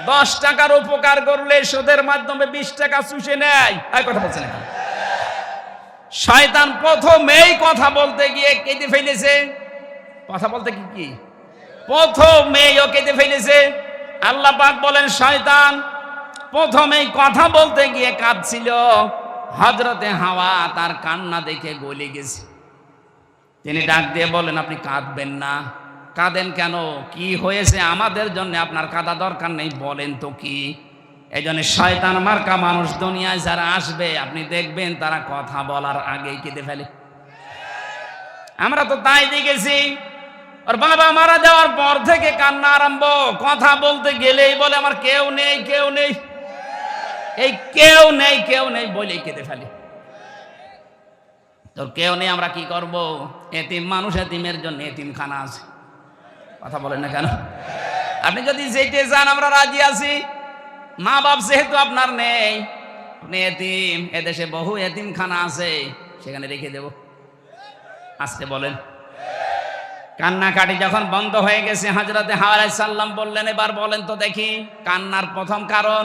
10 টাকার উপকার করলে সুদের মাধ্যমে 20 টাকা চুষে নেয়। এই কথা বলছেন এখন। শয়তান প্রথমেই কথা বলতে গিয়ে কেঁদে ফেলেছে। কথা বলতে কি প্রথমেই ও কেঁদে ফেলেছে। আল্লাহ পাক বলেন, শয়তান প্রথমেই কথা বলতে গিয়ে কাঁদছিল। হযরতে হাওয়া তার কান্না দেখে গলে গেছে। তিনি ডাক দিয়ে বলেন, আপনি কাঁদবেন না। কাঁদেন কেন? কি হয়েছে? আমাদের জন্য আপনার কাঁদা দরকার নেই, বলেন তো কি? এই জন্য শয়তান মার্কা মানুষ দুনিয়ায় যারা আসবে, আপনি দেখবেন তারা কথা বলার আগেই কেঁদে ফেলে। আমরা তো তাই দেখেছি। ওর বাবা মারা যাওয়ার পর থেকে কান্না আরম্ভ। কথা বলতে গেলেই বলে আমার কেউ নেই, কেউ নেই, এই কেউ নেই কেউ নেই বলেই কেঁদে ফেলে। তোর কেউ নেই, আমরা কি করব? এতিম মানুষ, এতিমের জন্য এতিমখানা আছে। কথা বলেন না কেন? আপনি যদি যেতে চান আমরা রাজি আছি। মা বাপ যেহেতু আপনার নেই, আপনি এতিম, এদেশে বহু এতিমখানা আছে, সেখানে রেখে দেব। আসতে বলেন। কান্নাকাটি যখন বন্ধ হয়ে গেছে, হযরতে হাওয়া আলাইহিস সালাম বললেন, এবার বলেন তো দেখি কান্নার প্রথম কারণ।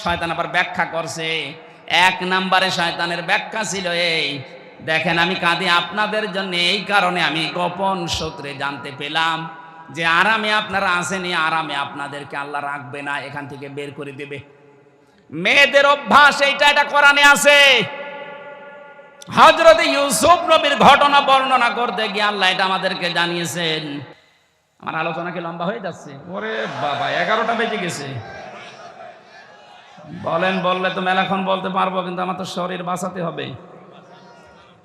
শয়তান আবার ব্যাখ্যা করছে। 1 নম্বরে শয়তানের ব্যাখ্যা ছিল এই, দেখেন আমি কাঁদি আপনাদের জন্য এই কারণে, আমি গোপন সূত্রে জানতে পেলাম যে আরামে আপনারা আসেনি, আরামে আপনাদেরকে আল্লাহ রাখবে না, এখান থেকে বের করে দেবে। মেয়েদের অভ্যাস এইটা, এটা কোরআনে আছে। হযরতে ইউসুফ নবীর ঘটনা বর্ণনা করতে গিয়ে আল্লাহ এটা আমাদেরকে জানিয়েছেন। আমার আলোচনা কি লম্বা হয়ে যাচ্ছে? ওরে বাবা, 11টা বেজে গেছে। বলেন, বললে তো মেলাক্ষণ বলতে পারবো, কিন্তু আমার তো শরীর বাঁচাতে হবে।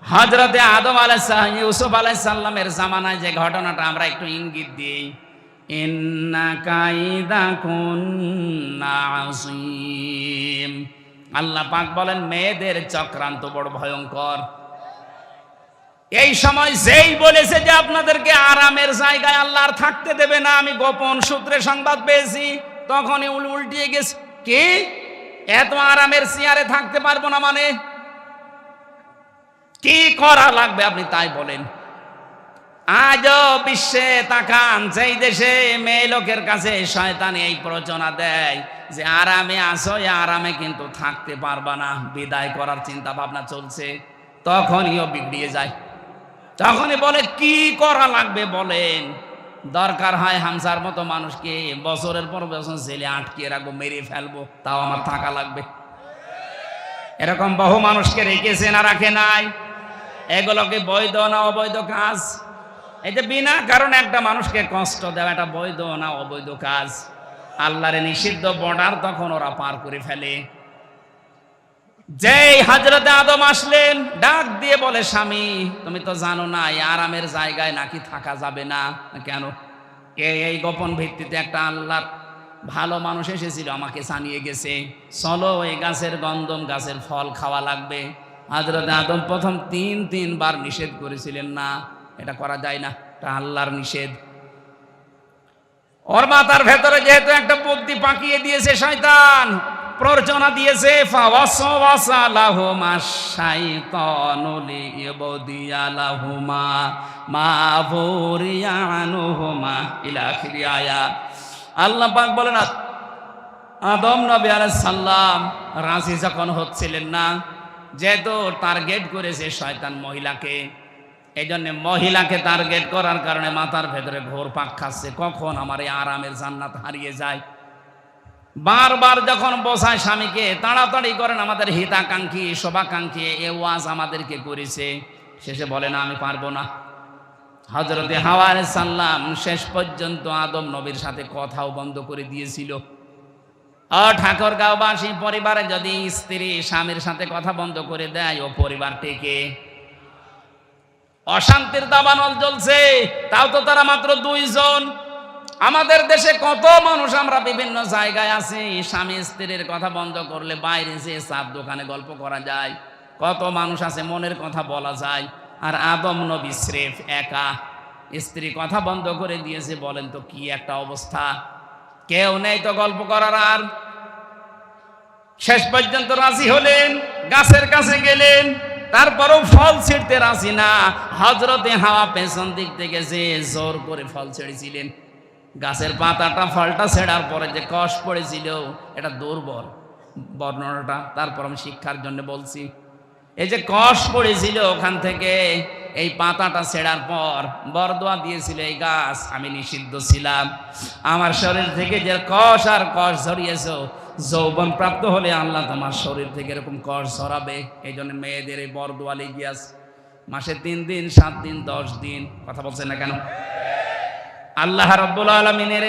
হযরতে আদম আলাইহিস সালাম, ইউসুফ আলাইহিস সালামের জামানায় যে ঘটনাটা, আমরা একটু ইঙ্গিত দিই। ইন্না কাইদাকুন্না আযীম। আল্লাহ পাক বলেন, মেয়েদের চক্রান্ত বড় ভয়ঙ্কর। এই সময় যেই বলেছে যে আপনাদেরকে আরামের জায়গায় আল্লাহ আর থাকতে দেবে না, আমি গোপন সূত্রে সংবাদ পেয়েছি, তখনই উল্টিয়ে গেছে। কি এত আরামের চেয়ারে থাকতে পারবো না মানে? কি করা লাগবে আপনি তাই বলেন। আজও বিশ্বে তাকান, যেই দেশে মেয়ে লোকের কাছে শয়তান এই প্রচনা দেয় যে আরামে আসো, আরামে কিন্তু থাকতে পারবা না, বিদায় করার চিন্তা ভাবনা চলছে, তখনই ও বিগড়িয়ে যায়। তখনই বলে কি করা লাগবে বলেন। দরকার হয় হামসার মতো মানুষকে বছরের পর বছর জেলে আটকে রাখবো, মেরে ফেলবো, তাও আমার থাকা লাগবে। এরকম বহু মানুষকে রেখেছে না রাখে নাই? এগুলোকে বৈধ না অবৈধ কাজ? এই যে বিনা কারণে একটা মানুষকে কষ্ট দেওয়া, এটা বৈধ না অবৈধ কাজ? আল্লাহর নিষিদ্ধ বর্ডার তখন ওরা পার করে ফেলে। যেই হযরতে আদম আসলেন, ডাক দিয়ে বলে, স্বামী তুমি তো জানো না এই আরামের জায়গায় নাকি থাকা যাবে না। কেন? এই গোপন ভিত্তিতে একটা আল্লাহর ভালো মানুষ এসেছিল, আমাকে জানিয়ে গেছে, চলো এই গাছের গন্ধম গাছের ফল খাওয়া লাগবে। হযরতে আদম প্রথম 3 বার নিষেধ করেছিলেন, না এটা করা যায় না, এটা আল্লাহর নিষেধ। ওর মাথার ভেতরে যেহেতু একটা বুদ্ধি পাকিয়ে দিয়েছে শয়তান, প্ররোচনা দিয়েছে, ফাওয়াসওয়াসা লাহুমা শাইতানু লিইবদিয়া লাহুমা মা বুরিয়া আনহুমা ইলা আখিরি আয়াত। আল্লাহ পাক বলেন, আদম নবী আলাইহিস সালাম রাজি যখন হচ্ছিলেন না, যেহেতু টার্গেট করেছে শয়তান মহিলাকে, এই জন্য মহিলাকে টার্গেট করার কারণে মাথার ভেতরে ঘোর পাক খাচ্ছে, কখন আমার এই আরামের জান্নাত হারিয়ে যায়। বারবার যখন বসায় স্বামীকে, তাড়াতাড়ি করেন, আমাদের হিতাকাঙ্ক্ষী শোভাকাঙ্ক্ষী এ ওয়াজ আমাদেরকে করেছে, শেষে বলে না আমি পারবো না। হযরতে হাওয়া আলাইহিস সালাম শেষ পর্যন্ত আদম নবীর সাথে কথাও বন্ধ করে দিয়েছিল। ঠাকুরগাঁওবাসী পরিবারে যদি স্ত্রী স্বামীর সাথে কথা বন্ধ করে দেয়, ও পরিবার থেকে অশান্তির দাবানল জ্বলছে। তাও তো তারা মাত্র 2 জন। আমাদের দেশে কত মানুষ, আমরা বিভিন্ন জায়গায় আছি, স্বামী স্ত্রীর কথা বন্ধ করলে বাইরে যে চার দোকানে গল্প করা যায়। কত মানুষ আছে মনের কথা বলা যায়। আর আদম নবী স্রেফ একা, স্ত্রী কথা বন্ধ করে দিয়েছে। বলেন তো কি একটা অবস্থা, কেউ নেই তো গল্প করার। আর শেষ পর্যন্ত রাজি হলেন, গাছের কাছে গেলেন, তারপরেও ফল ছিঁড়তে রাজি না। হযরতে হাওয়া পেছন দিক থেকে যে জোর করে ফল ছেড়েছিলেন, গাছের পাতাটা ফলটা ছেড়ার পরে যে কষ পড়েছিল, এটা দুর্বল বর্ণনাটা, তারপর আমি শিক্ষার জন্য বলছি। এই যে কষ পড়েছিল ওখান থেকে, এই পাতাটা ছেড়ার পর বরদোয়া দিয়েছিল এই গাছ, আমি নিষিদ্ধ ছিলাম, আমার শরীর থেকে যে কষ আর কষ ঝরিয়েছ, যৌবন প্রাপ্ত হলে আল্লাহ তোমার শরীর থেকে এরকম কষ ঝরাবে। এই জন্য মেয়েদের এই বরদোয়া লেগে আছে, মাসে 3 দিন 7 দিন 10 দিন। কথা বলছেন না কেন? আল্লাহ রাব্বুল আলামিনের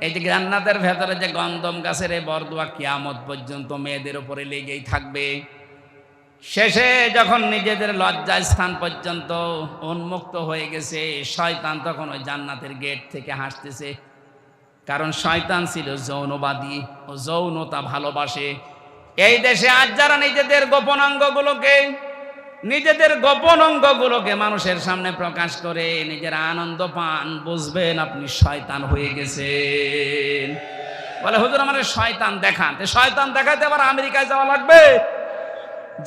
এই যে জান্নাতের ভেতরে যে গন্ধম গাছের এই বরদোয়া কিয়ামত পর্যন্ত মেয়েদের উপরে লেগেই থাকবে। শেষে যখন নিজেদের লজ্জার স্থান পর্যন্ত উন্মুক্ত হয়ে গেছে, শয়তান তখন ওই জান্নাতের গেট থেকে হাসতেছে। কারণ শয়তান ছিল যৌনবাদী, ও যৌনতা ভালোবাসে। এই দেশে আজ যারা নিজেদের গোপন অঙ্গগুলোকে মানুষের সামনে প্রকাশ করে নিজের আনন্দ পান, বুঝবেন আপনি শয়তান হয়ে গেছেন। বলে হুজুর আমার শয়তান দেখান। শয়তান দেখাতে আবার আমেরিকায় যাওয়া লাগবে?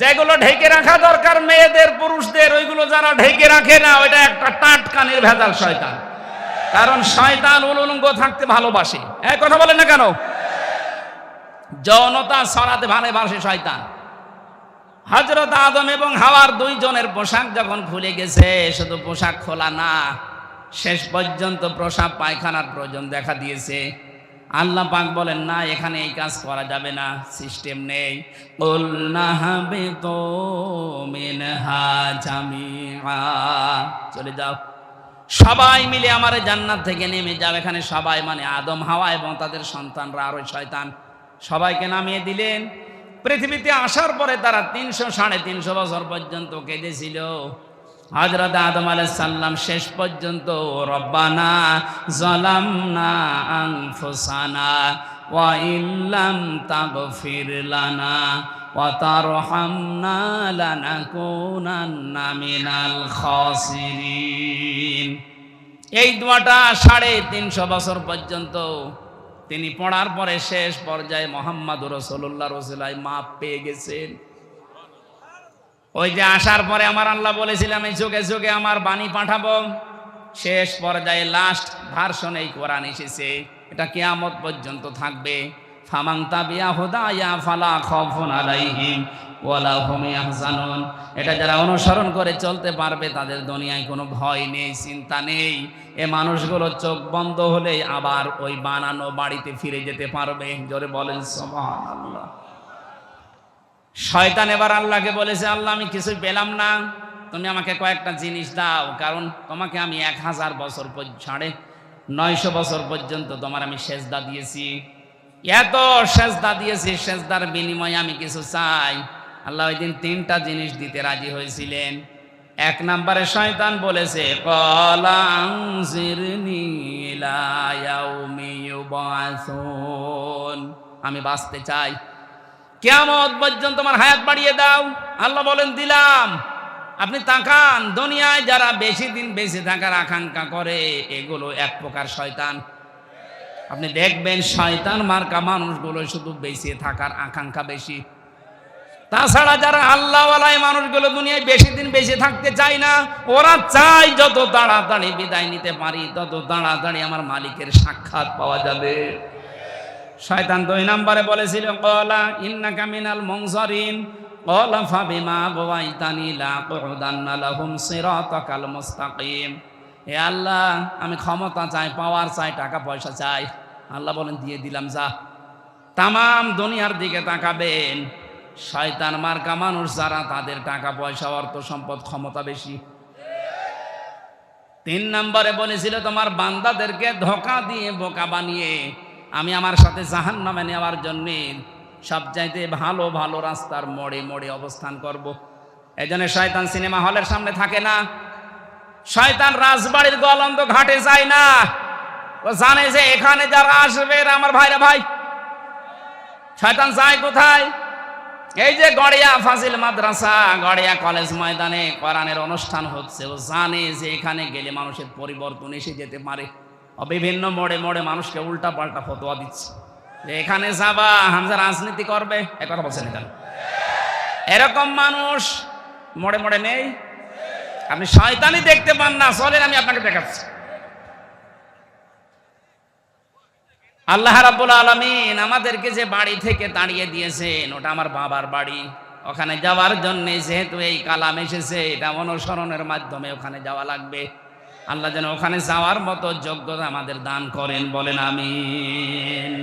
যেগুলো ঢেকে রাখা দরকার মেয়েদের পুরুষদের, ওইগুলো যারা ঢেকে রাখে না, ওইটা একটা টাটকানির ভেজাল শয়তান। কারণ শয়তান উলঙ্গ থাকতে ভালোবাসে। এক কথা বলেন না কেন? যৌনতা ছড়াতে ভালোবাসে শয়তান। হযরত আদম এবং হাওয়ার 2 জনের পোশাক যখন খুলে গেছে, শুধু পোশাক খোলা না, শেষ পর্যন্ত প্রসাব পায়খানার প্রয়োজন দেখা দিয়েছে। আল্লাহ পাক বলেন না, এখানে এই কাজ করা যাবে না, সিস্টেম নেই। কুলনা হাবিতু মিনহা জামিআ, চলে যাও সবাই মিলে আমার জান্নাত থেকে নেমে যাও। এখানে সবাই মানে আদম হাওয়া এবং তাদের সন্তানরা আর ওই শয়তান, সবাইকে নামিয়ে দিলেন। পৃথিবীতে আসার পরে তারা 300-350 বছর পর্যন্ত কেঁদেছিল। হযরত আদম আলাইহিস সালাম শেষ পর্যন্ত রব্বানা যালামনা আনফুসানা ওয়া ইল্লাম তাগফির লানা ওয়া তারহামনা লানাকুনান্না মিনাল খাসিরিন। এই দোয়াটা 350 বছর পর্যন্ত তিনি পড়ার পরে শেষ পর্যায়ে মুহাম্মদুর রাসূলুল্লাহ রাসূলাই মাপ পেয়ে গেছেন। ওই যে আসার পরে আমার আল্লাহ বলেছিলাম এই যুগে যুগে আমার বাণী পাঠাবো, শেষ পর্যায়ে লাস্ট ভার্সন এই কোরআন এসেছে। এটা কিয়ামত পর্যন্ত থাকবে। ফামান তাবিয়া হুদায়া ফালা খাউফুন আলাইহিম ওয়ালা হুম ইয়াহজানুন। এটা যারা অনুসরণ করে চলতে পারবে তাদের দুনিয়ায় কোনো ভয় নেই, চিন্তা নেই। এ মানুষগুলো চোখ বন্ধ হলে আবার ওই বানানো বাড়িতে ফিরে যেতে পারবে। জোরে বলেন সুবহানাল্লাহ। শয়তান এবার আল্লাহকে বলেছে, আল্লাহ আমি কিছু পেলাম না, তুমি আমাকে কয়েকটা জিনিস দাও, কারণ তোমাকে আমি 1000 বছর 950 বছর পর্যন্ত তোমার আমি সেজদা দিয়েছি, এত সেজদা দিয়েছি, সেজদার বিনিময়ে আমি কিছু চাই। আল্লাহ ওই দিন 3টা জিনিস দিতে রাজি হয়েছিলেন। 1 নম্বরে শয়তান বলেছে ক্বালা আনজিরনি ইলা ইয়াউমি ইউবাসুন, আমি বাঁচতে চাই, কিয়ামত পর্যন্ত আমার হায়াত বাড়িয়ে দাও। আল্লাহ বলেন দিলাম। আপনি তাকান, দুনিয়ায় যারা বেশি দিন বেঁচে থাকার আকাঙ্ক্ষা করে এগুলো এক প্রকার শয়তান। আপনি দেখবেন শয়তান মার্কা মানুষগুলো শুধু বেঁচে থাকার আকাঙ্ক্ষা বেশি। তাছাড়া যারা আল্লাহওয়ালা মানুষগুলো দুনিয়ায় বেশি দিন বেঁচে থাকতে চায় না, ওরা চায় যত তাড়াতাড়ি বিদায় নিতে পারি, তত তাড়াতাড়ি আমার মালিকের সাক্ষাৎ পাওয়া যাবে। শয়তান 2 নম্বরে বলেছিল ক্বালা ইন্নাকা মিনাল মুনজারিন ক্বালা ফাবিমা আগওয়াইতানি লাআকুদান্না লাহুম সিরাতাকাল মুস্তাকিম। হে আল্লাহ, আমি ক্ষমতা চাই, পাওয়ার চাই, টাকা পয়সা চাই। আল্লাহ বলেন দিয়ে দিলাম, যা। তামাম দুনিয়ার দিকে তাকাবেন, শয়তান মার্কা মানুষ যারা, তাদের টাকা পয়সা, অর্থ সম্পদ, ক্ষমতা বেশি। 3 নম্বরে বলেছিল, তোমার বান্দাদেরকে ধোঁকা দিয়ে বোকা বানিয়ে আমি আমার সাথে জাহান্নামে নেওয়ার জন্য সবচাইতে ভালো ভালো রাস্তার মোড়ে মোড়ে অবস্থান করব। এই জন্য শয়তান সিনেমা হলের সামনে থাকে না, শয়তান রাজবাড়ির গলন্দ ঘাটে যায় না। ও জানে যে এখানে যারা আসবে এরা আমার ভাইরা ভাই। শয়তান যায় কোথায়? এই যে গড়িয়া ফাজিল মাদ্রাসা, গড়িয়া কলেজ ময়দানে কোরআনের অনুষ্ঠান হচ্ছে, ও জানে যে এখানে গেলে মানুষের পরিবর্তন এসে যেতে পারে। ও বিভিন্ন মোড়ে মোড়ে মানুষকে উল্টা পাল্টা ফতোয়া দিচ্ছে যে এখানে যাবা হামজা রাজনীতি করবে। একথা বলছেন কেন? এরকম মানুষ মোড়ে মোড়ে নেই? আপনি শয়তানি দেখতে পান না, চলেন আমি আপনাকে দেখাচ্ছি। আল্লাহ রাব্বুল আলামিন আমাদেরকে যে বাড়ি থেকে তাড়িয়ে দিয়েছেন, ওটা আমার বাবার বাড়ি। ওখানে যাওয়ার জন্য যেহেতু এই কালাম এসেছে, এটা অনুসরণের মাধ্যমে ওখানে যাওয়া লাগবে। আল্লাহ যেন ওখানে যাওয়ার মতো যোগ্যতা আমাদের দান করেন, বলেন আমিন।